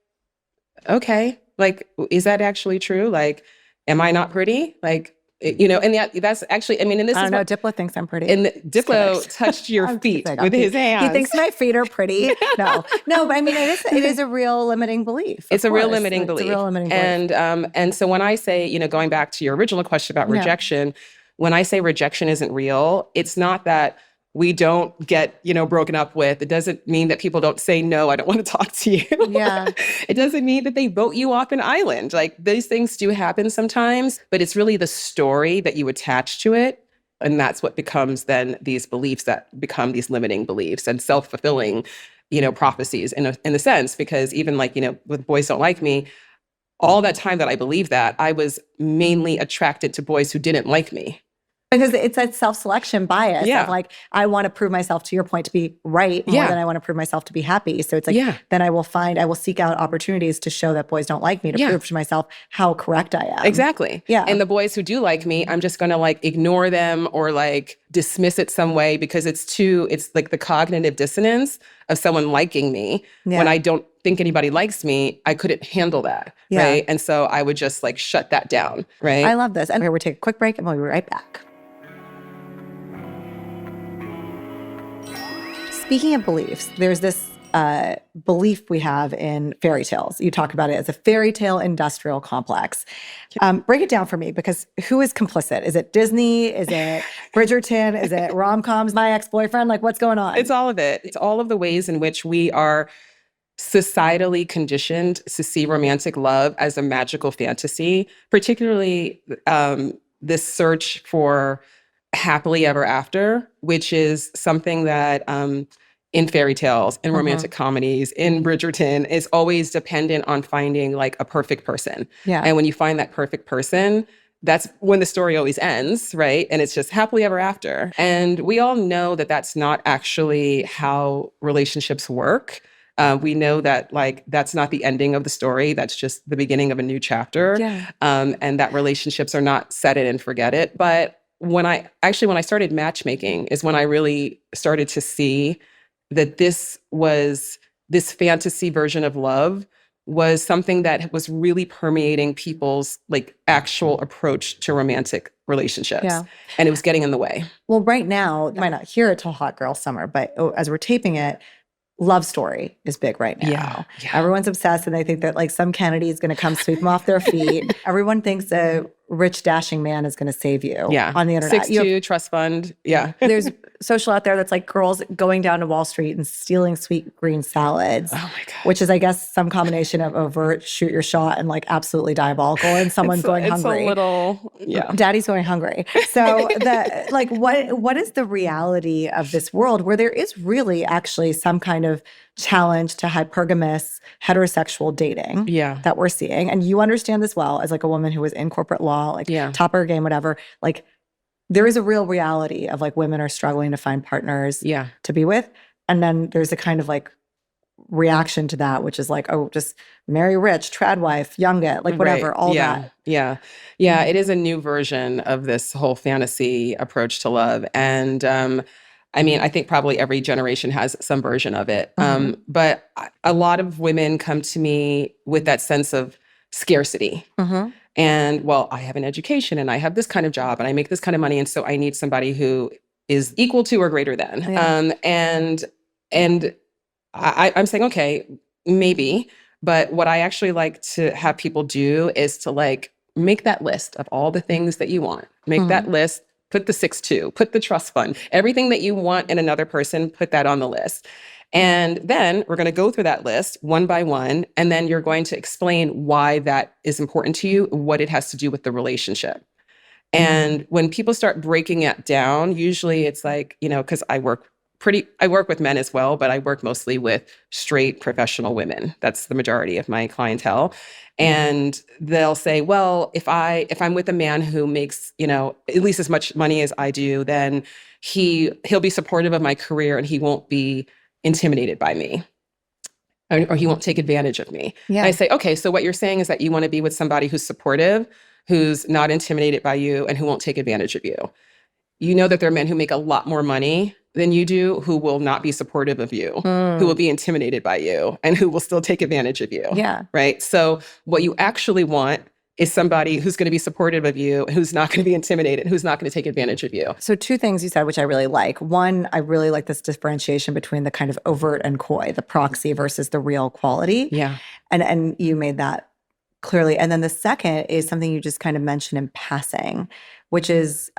okay, like, is that actually true? Like, am I not pretty? Like, and that's actually, I mean, and this I is don't know, Diplo thinks I'm pretty. And Diplo touched your feet with his hands. He thinks my feet are pretty. No, but I mean, it is a real limiting belief. It's a real limiting belief. It's a real limiting belief. And so when I say, going back to your original question about rejection, when I say rejection isn't real, it's not that we don't get, broken up with. It doesn't mean that people don't say, no, I don't want to talk to you. Yeah. It doesn't mean that they vote you off an island. Like these things do happen sometimes, but it's really the story that you attach to it. And that's what becomes then these beliefs that become these limiting beliefs and self-fulfilling, prophecies in a sense, because even like, with boys don't like me, all that time that I believed that, I was mainly attracted to boys who didn't like me. Because it's that self-selection bias of like, I want to prove myself, to your point, to be right more than I want to prove myself to be happy. So it's like, then I will seek out opportunities to show that boys don't like me, to prove to myself how correct I am. Exactly. Yeah. And the boys who do like me, I'm just going to like ignore them or like dismiss it some way because it's like the cognitive dissonance of someone liking me when I don't think anybody likes me. I couldn't handle that. Right. And so I would just like shut that down. Right. I love this. And we'll take a quick break and we'll be right back. Speaking of beliefs, there's this belief we have in fairy tales. You talk about it as a fairy tale industrial complex. Break it down for me, because who is complicit? Is it Disney? Is it Bridgerton? Is it rom-coms? My ex-boyfriend? Like, what's going on? It's all of it. It's all of the ways in which we are societally conditioned to see romantic love as a magical fantasy, particularly this search for happily ever after, which is something that in fairy tales, in romantic comedies, in Bridgerton, is always dependent on finding like a perfect person. Yeah. And when you find that perfect person, that's when the story always ends, right? And it's just happily ever after. And we all know that that's not actually how relationships work. We know that like that's not the ending of the story. That's just the beginning of a new chapter. Yeah. And that relationships are not set it and forget it. But when I started matchmaking is when I really started to see that this fantasy version of love was something that was really permeating people's like actual approach to romantic relationships. Yeah. And it was getting in the way. Well, right now, you might not hear it till Hot Girl Summer, but as we're taping it, love story is big right now. Yeah. Everyone's obsessed, and they think that like some Kennedy is going to come sweep them off their feet. Everyone thinks a rich, dashing man is going to save you on the internet. 6'2", trust fund. Yeah. There's social out there that's like girls going down to Wall Street and stealing sweet green salads. Oh my God. Which is, I guess, some combination of overt, shoot your shot, and like absolutely diabolical, and someone's going hungry. It's a little, yeah. Daddy's going hungry. So what is the reality of this world where there is really actually some kind of challenge to hypergamous heterosexual dating that we're seeing? And you understand this well as like a woman who was in corporate law, like top of her game, whatever. Like there is a real reality of like women are struggling to find partners to be with. And then there's a kind of like reaction to that, which is like, oh, just marry rich, trad wife, young it, like whatever, all that. Yeah. It is a new version of this whole fantasy approach to love. And I mean, I think probably every generation has some version of it. But a lot of women come to me with that sense of scarcity. And, well, I have an education and I have this kind of job and I make this kind of money. And so I need somebody who is equal to or greater than. And I'm saying, okay, maybe. But what I actually like to have people do is to like make that list of all the things that you want. Make that list. Put the 6'2", put the trust fund, everything that you want in another person, put that on the list. And then we're going to go through that list one by one, and then you're going to explain why that is important to you, what it has to do with the relationship. And when people start breaking it down, usually it's like, you know, because I work with men as well, but I work mostly with straight professional women. That's the majority of my clientele. And they'll say, well, if I'm with a man who makes, you know, at least as much money as I do, then he'll be supportive of my career and he won't be intimidated by me. Or he won't take advantage of me. And I say, okay, so what you're saying is that you want to be with somebody who's supportive, who's not intimidated by you, and who won't take advantage of you. You know that there are men who make a lot more money than you do who will not be supportive of you, who will be intimidated by you, and who will still take advantage of you. Right? So what you actually want is somebody who's going to be supportive of you, who's not going to be intimidated, who's not going to take advantage of you. So two things you said, which I really like. One, I really like this differentiation between the kind of overt and coy, the proxy versus the real quality. And you made that clearly. And then the second is something you just kind of mentioned in passing, which is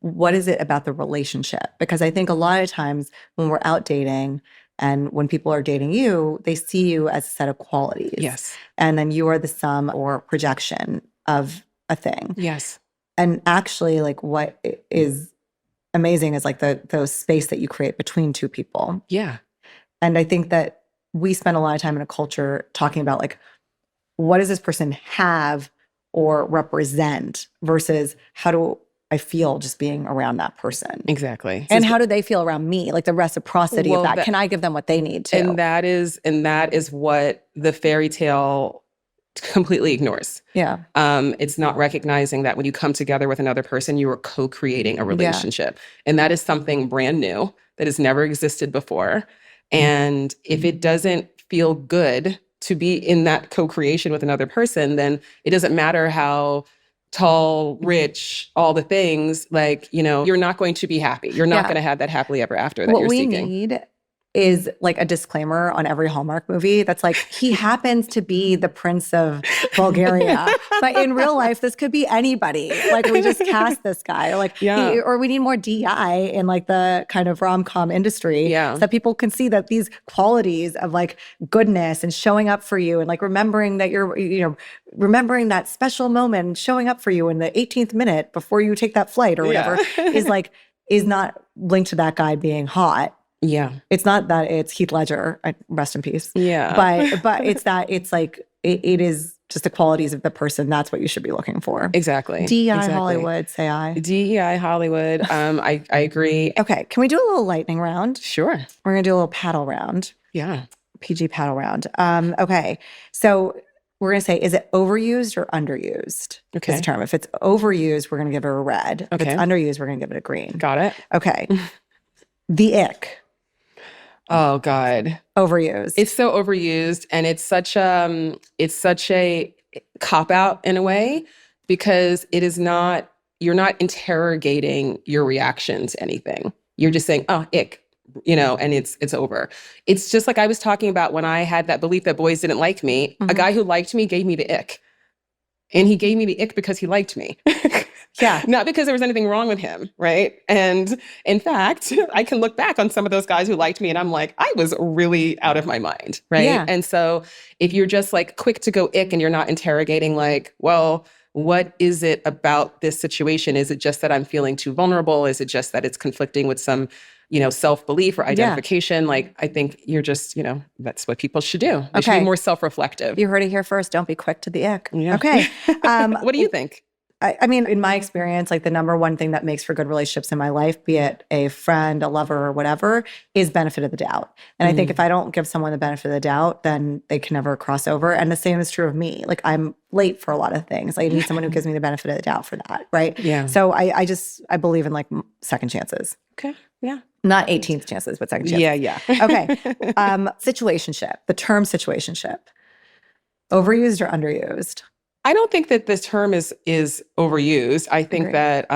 what is it about the relationship? Because I think a lot of times when we're out dating and when people are dating you, they see you as a set of qualities. And then you are the sum or projection of a thing. And actually, like what is amazing is like the space that you create between two people. And I think that we spend a lot of time in a culture talking about like, what does this person have or represent versus how do I feel just being around that person. And how do they feel around me? Like the reciprocity of that. Can I give them what they need too? And that is what the fairy tale completely ignores. It's not recognizing that when you come together with another person, you are co-creating a relationship. And that is something brand new that has never existed before. And if it doesn't feel good to be in that co-creation with another person, then it doesn't matter how tall, rich, all the things, like, you know, you're not going to be happy. You're not going to have that happily ever after that you're seeking. What we need is like a disclaimer on every Hallmark movie that's like, he happens to be the Prince of Bulgaria. But in real life, this could be anybody. Like, we just cast this guy. Or like, or we need more DI in like the kind of rom-com industry. So that people can see that these qualities of like goodness and showing up for you and like remembering that remembering that special moment and showing up for you in the 18th minute before you take that flight or whatever is not linked to that guy being hot. It's not that it's Heath Ledger, rest in peace. But it's that it's like it is just the qualities of the person. That's what you should be looking for. Exactly. DEI Hollywood, say I. DEI Hollywood. I agree. Okay, can we do a little lightning round? Sure. We're gonna do a little paddle round. PG paddle round. Okay, so we're going to say, is it overused or underused? Okay. Is the term. If it's overused, we're going to give it a red. Okay. If it's underused, we're going to give it a green. Got it. Okay. The ick. Oh, God. Overused. It's so overused, and it's such a cop-out in a way, because it is not, you're not interrogating your reaction to anything. You're just saying, oh, ick. And it's over. It's just like I was talking about when I had that belief that boys didn't like me. A guy who liked me gave me the ick. And he gave me the ick because he liked me. Not because there was anything wrong with him, right? And in fact, I can look back on some of those guys who liked me and I'm like, I was really out of my mind, right? And so if you're just like quick to go ick and you're not interrogating like, well, what is it about this situation? Is it just that I'm feeling too vulnerable? Is it just that it's conflicting with some self-belief or identification? Like, I think you're just, that's what people should do. They should be more self-reflective. You heard it here first. Don't be quick to the ick. Okay. What do you think? I mean, in my experience, like the number one thing that makes for good relationships in my life, be it a friend, a lover, or whatever, is benefit of the doubt. And I think if I don't give someone the benefit of the doubt, then they can never cross over. And the same is true of me. Like, I'm late for a lot of things. I need someone who gives me the benefit of the doubt for that, right? So I believe in like second chances. Okay. Yeah. Not 18th chances, but second chances. Yeah. Okay. Situationship, the term situationship. Overused or underused? I don't think that this term is overused. I think that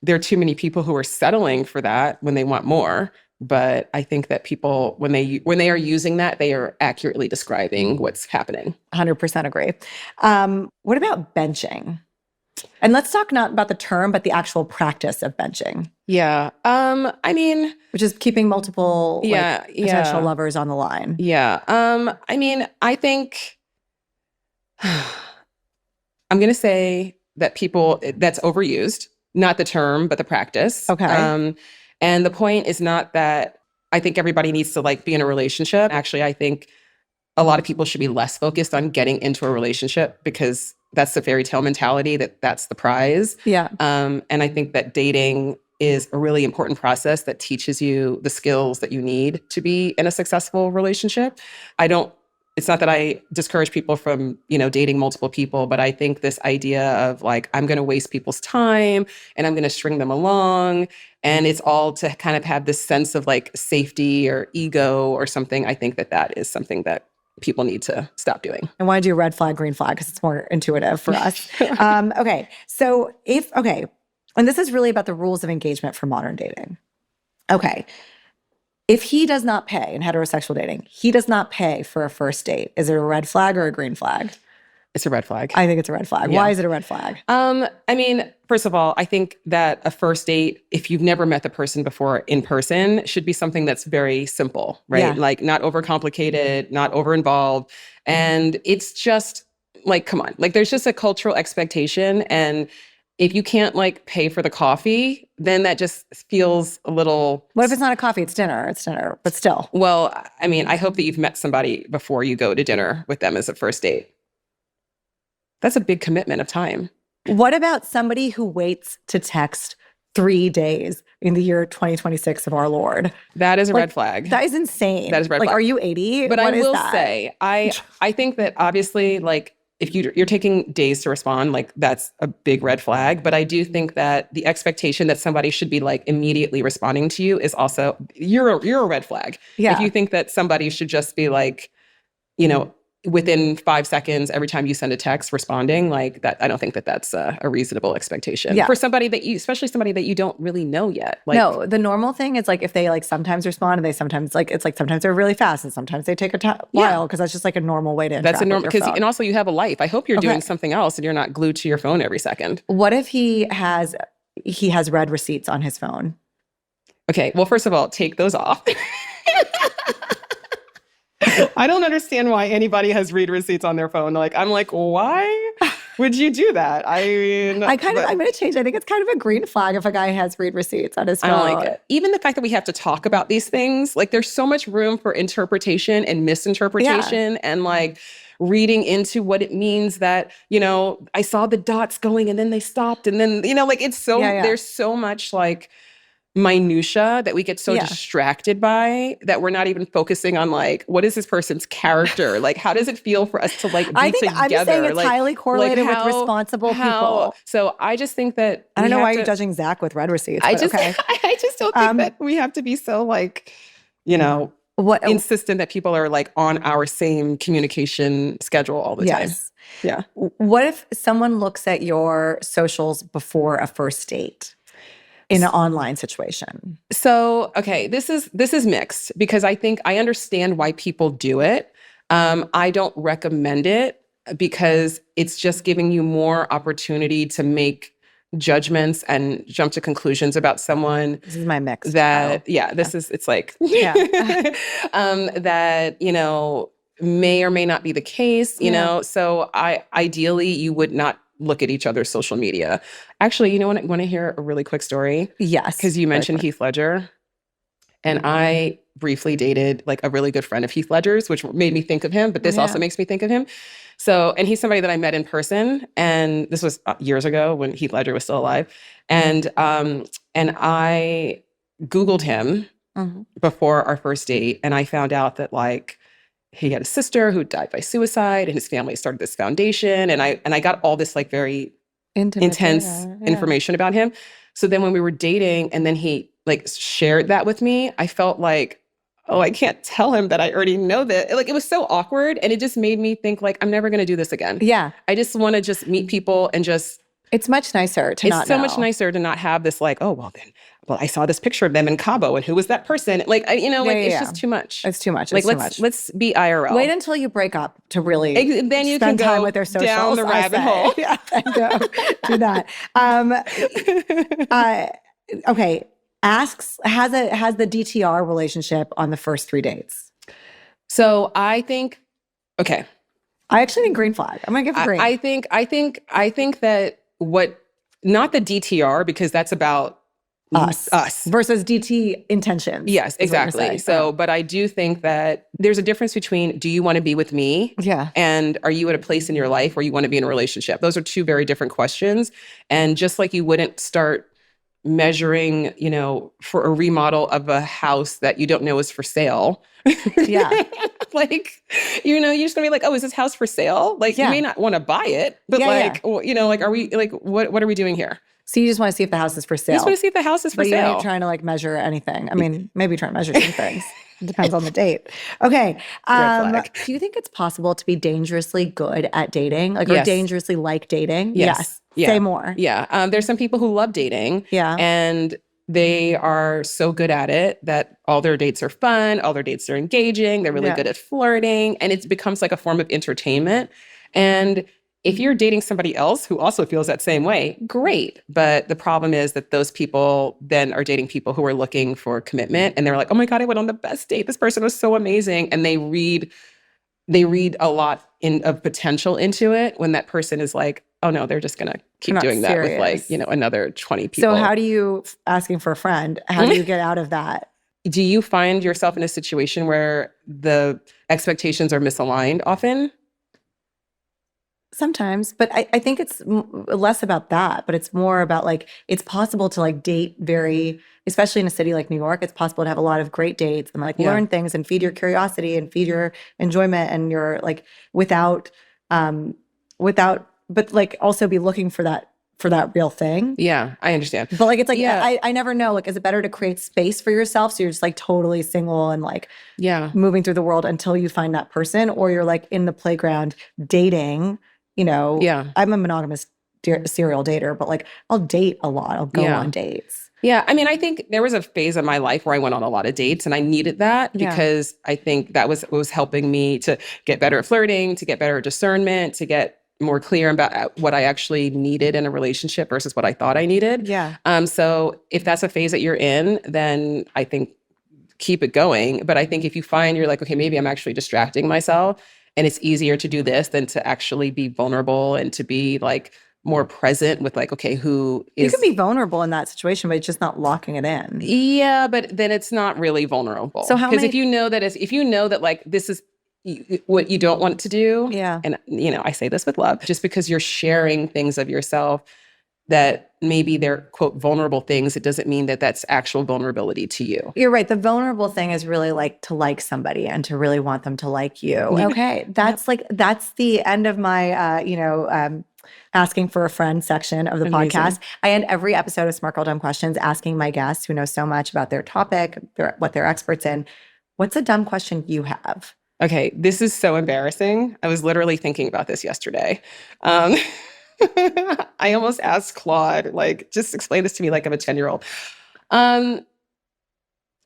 there are too many people who are settling for that when they want more. But I think that people, when they are using that, they are accurately describing what's happening. 100% agree. What about benching? And let's talk not about the term, but the actual practice of benching. Yeah. I mean, which is keeping multiple potential lovers on the line. Yeah. I mean, I think I'm going to say that that's overused, not the term, but the practice. Okay. And the point is not that I think everybody needs to like be in a relationship. Actually, I think a lot of people should be less focused on getting into a relationship because that's the fairy tale mentality, that's the prize. Yeah. And I think that dating is a really important process that teaches you the skills that you need to be in a successful relationship. It's not that I discourage people from, dating multiple people, but I think this idea of like, I'm going to waste people's time and I'm going to string them along. And it's all to kind of have this sense of like safety or ego or something. I think that is something that people need to stop doing. I want to do red flag, green flag, because it's more intuitive for us. Okay. So and this is really about the rules of engagement for modern dating. Okay. If he does not pay in heterosexual dating, he does not pay for a first date. Is it a red flag or a green flag? It's a red flag. I think it's a red flag. Yeah. Why is it a red flag? I mean, first of all, I think that a first date, if you've never met the person before in person, should be something that's very simple, right? Yeah. Like not overcomplicated, not over-involved. And it's just like, come on, like there's just a cultural expectation. And if you can't like pay for the coffee, then that just feels a little... What if it's not a coffee? It's dinner. It's dinner, but still. Well, I mean, I hope that you've met somebody before you go to dinner with them as a first date. That's a big commitment of time. What about somebody who waits to text 3 days in the year 2026 of our Lord? That is a red flag. That is insane. That is a red flag. Are you 80? But I will say, I think that obviously, like, if you're taking days to respond, like that's a big red flag. But I do think that the expectation that somebody should be like immediately responding to you is also, you're a red flag. Yeah. If you think that somebody should just be like, within 5 seconds, every time you send a text, responding like that. I don't think that that's a reasonable expectation for somebody that especially somebody that you don't really know yet. Like, no, the normal thing is like if they like sometimes respond and they sometimes like, it's like sometimes they're really fast and sometimes they take a while because that's just like a normal way to interact. That's a normal, because and also you have a life. I hope you're doing something else and you're not glued to your phone every second. What if he has read receipts on his phone? Okay, well, first of all, take those off. I don't understand why anybody has read receipts on their phone. Like, I'm like, why would you do that? I mean, I'm going to change. I think it's kind of a green flag if a guy has read receipts on his phone. I don't like it. Even the fact that we have to talk about these things, like there's so much room for interpretation and misinterpretation and like reading into what it means that, I saw the dots going and then they stopped. And then, like it's so, there's so much like minutia that we get so distracted by that we're not even focusing on like, what is this person's character? Like, how does it feel for us to like be together? I'm saying it's highly correlated with responsible people. So I just think that I don't know why you're judging Zach with read receipts. I just don't think that we have to be so like, insistent that people are like on our same communication schedule all the time. Yeah. What if someone looks at your socials before a first date? In an online situation? So, okay, this is mixed because I think I understand why people do it. I don't recommend it because it's just giving you more opportunity to make judgments and jump to conclusions about someone. This is my mix. It's like, that, may or may not be the case, So ideally you would not look at each other's social media. Actually, want to hear a really quick story? Yes. Because you mentioned Heath Ledger. And I briefly dated like a really good friend of Heath Ledger's, which made me think of him, but this also makes me think of him. So, and he's somebody that I met in person. And this was years ago when Heath Ledger was still alive. And I Googled him before our first date. And I found out that like, he had a sister who died by suicide and his family started this foundation. And I got all this like very intense information about him. So then when we were dating and then he like shared that with me, I felt like, oh, I can't tell him that I already know that. Like it was so awkward. And it just made me think like, I'm never going to do this again. Yeah. I just want to just meet people and just. It's much nicer to not know. It's so much nicer to not have this like, oh, well, I saw this picture of them in Cabo and who was that person? Like, it's just too much. It's too much. Like, let's be IRL. Wait until you break up to really then you spend can go time with their socials. Down the rabbit hole. Yeah, go do that. Okay. Has the DTR relationship on the first 3 dates? So I think, okay. I actually think green flag. I'm gonna give it green. I think that not the DTR, because that's about us versus DT intentions. Yes, exactly. So, but I do think that there's a difference between, do you want to be with me? Yeah. And are you at a place in your life where you want to be in a relationship? Those are two very different questions. And just like you wouldn't start measuring, for a remodel of a house that you don't know is for sale. Yeah. Like, you're just gonna be like, oh, is this house for sale? Like, you may not want to buy it, but are we like, what are we doing here? So you just want to see if the house is for sale. You just want to see if the house is for sale. You ain't trying to like measure anything. I mean, maybe try to measure some things. It depends on the date. Okay. Do you think it's possible to be dangerously good at dating? Like, or dangerously like dating? Yes. Yeah. Say more. Yeah. There's some people who love dating. Yeah. And they are so good at it that all their dates are fun. All their dates are engaging. They're really good at flirting. And it becomes like a form of entertainment. And if you're dating somebody else who also feels that same way, great. But the problem is that those people then are dating people who are looking for commitment. And they're like, oh my God, I went on the best date. This person was so amazing. And they read a lot of potential into it when that person is like, oh no, they're just going to keep doing that with like, another 20 people. So how do you, asking for a friend, how do you get out of that? Do you find yourself in a situation where the expectations are misaligned often? Sometimes, but I think it's less about that, but it's more about like, it's possible to like date especially in a city like New York, it's possible to have a lot of great dates and like learn things and feed your curiosity and feed your enjoyment and your like but like also be looking for that for that real thing. Yeah, I understand. But like, it's like, I never know. Like, is it better to create space for yourself so you're just like totally single and like moving through the world until you find that person? Or you're like in the playground dating, you know? Yeah. I'm a monogamous serial dater, but like I'll date a lot. I'll go on dates. Yeah. I mean, I think there was a phase in my life where I went on a lot of dates and I needed that because I think that was helping me to get better at flirting, to get better at discernment, to get more clear about what I actually needed in a relationship versus what I thought I needed. Yeah. So if that's a phase that you're in, then I think keep it going. But I think if you find you're like, okay, maybe I'm actually distracting myself and it's easier to do this than to actually be vulnerable and to be like more present with like, okay, who is... You can be vulnerable in that situation, but it's just not locking it in. Yeah, but then it's not really vulnerable. So because if you know that like this is what you don't want to do. Yeah. And, you know, I say this with love, just because you're sharing things of yourself that maybe they're, quote, vulnerable things, it doesn't mean that that's actual vulnerability to you. You're right. The vulnerable thing is really like to like somebody and to really want them to like you. Okay. That's that's the end of my, asking for a friend section of the podcast. I end every episode of Smart Girl Dumb Questions asking my guests who know so much about their topic, what they're experts in, what's a dumb question you have? Okay, this is so embarrassing. I was literally thinking about this yesterday. I almost asked Claude, like, just explain this to me like I'm a 10-year-old.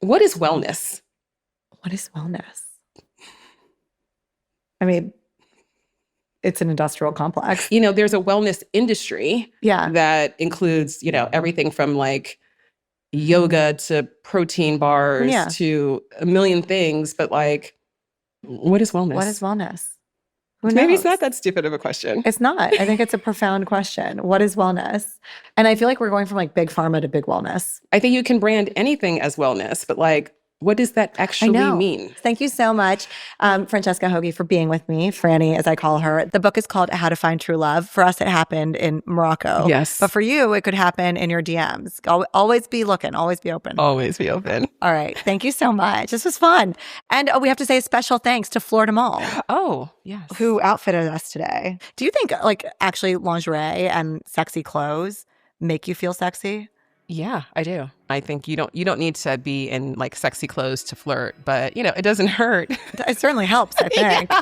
What is wellness? What is wellness? I mean, it's an industrial complex. You know, there's a wellness industry Yeah. that includes, you know, everything from like yoga to protein bars to a million things. But like, what is wellness? What is wellness? Maybe it's not that stupid of a question. It's not. I think it's a profound question. What is wellness? And I feel like we're going from like big pharma to big wellness. I think you can brand anything as wellness, but like, what does that actually mean? Thank you so much, Francesca Hogi, for being with me, Franny, as I call her. The book is called How to Find True Love. For us, it happened in Morocco. Yes. But for you, it could happen in your DMs. Always be looking. Always be open. Always be open. All right. Thank you so much. This was fun. And we have to say a special thanks to Flirting, Oh, yes. who outfitted us today. Do you think like actually lingerie and sexy clothes make you feel sexy? Yeah, I do. I think you don't need to be in like sexy clothes to flirt, but you know, it doesn't hurt. It certainly helps, I think.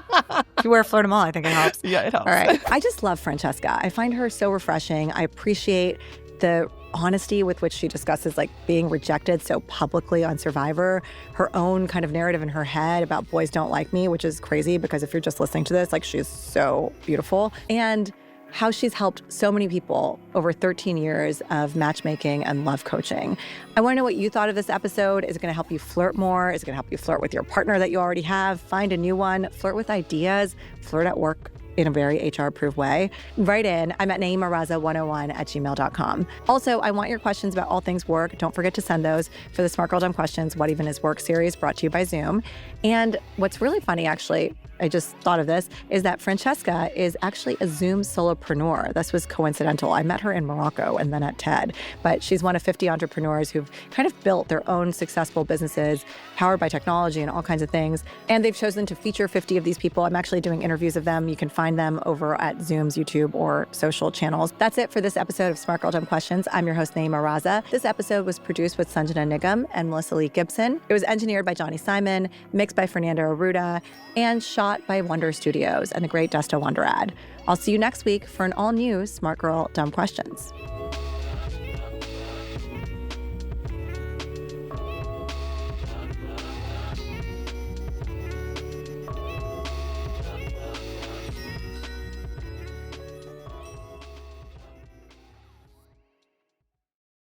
If you wear Flirting, I think it helps. Yeah, it helps. All right. I just love Francesca. I find her so refreshing. I appreciate the honesty with which she discusses like being rejected so publicly on Survivor, her own kind of narrative in her head about boys don't like me, which is crazy because if you're just listening to this, like she's so beautiful. And how she's helped so many people over 13 years of matchmaking and love coaching. I want to know what you thought of this episode. Is it going to help you flirt more? Is it going to help you flirt with your partner that you already have? Find a new one. Flirt with ideas. Flirt at work in a very HR-approved way. Write in. I'm at nayeemaraza101@gmail.com. Also, I want your questions about all things work. Don't forget to send those for the Smart Girl Dumb Questions, What Even Is Work series brought to you by Zoom. And what's really funny, actually, I just thought of this, is that Francesca is actually a Zoom solopreneur. This was coincidental. I met her in Morocco and then at TED, but she's one of 50 entrepreneurs who've kind of built their own successful businesses powered by technology and all kinds of things. And they've chosen to feature 50 of these people. I'm actually doing interviews of them. You can find them over at Zoom's YouTube or social channels. That's it for this episode of Smart Girl Dumb Questions. I'm your host, Nayeema Raza. This episode was produced with Sanjana Nigam and Melissa Lee Gibson. It was engineered by Johnny Simon, mixed by Fernando Arruda, and shot by Wonder Studios and the great Desto Wonderad. I'll see you next week for an all-new Smart Girl Dumb Questions.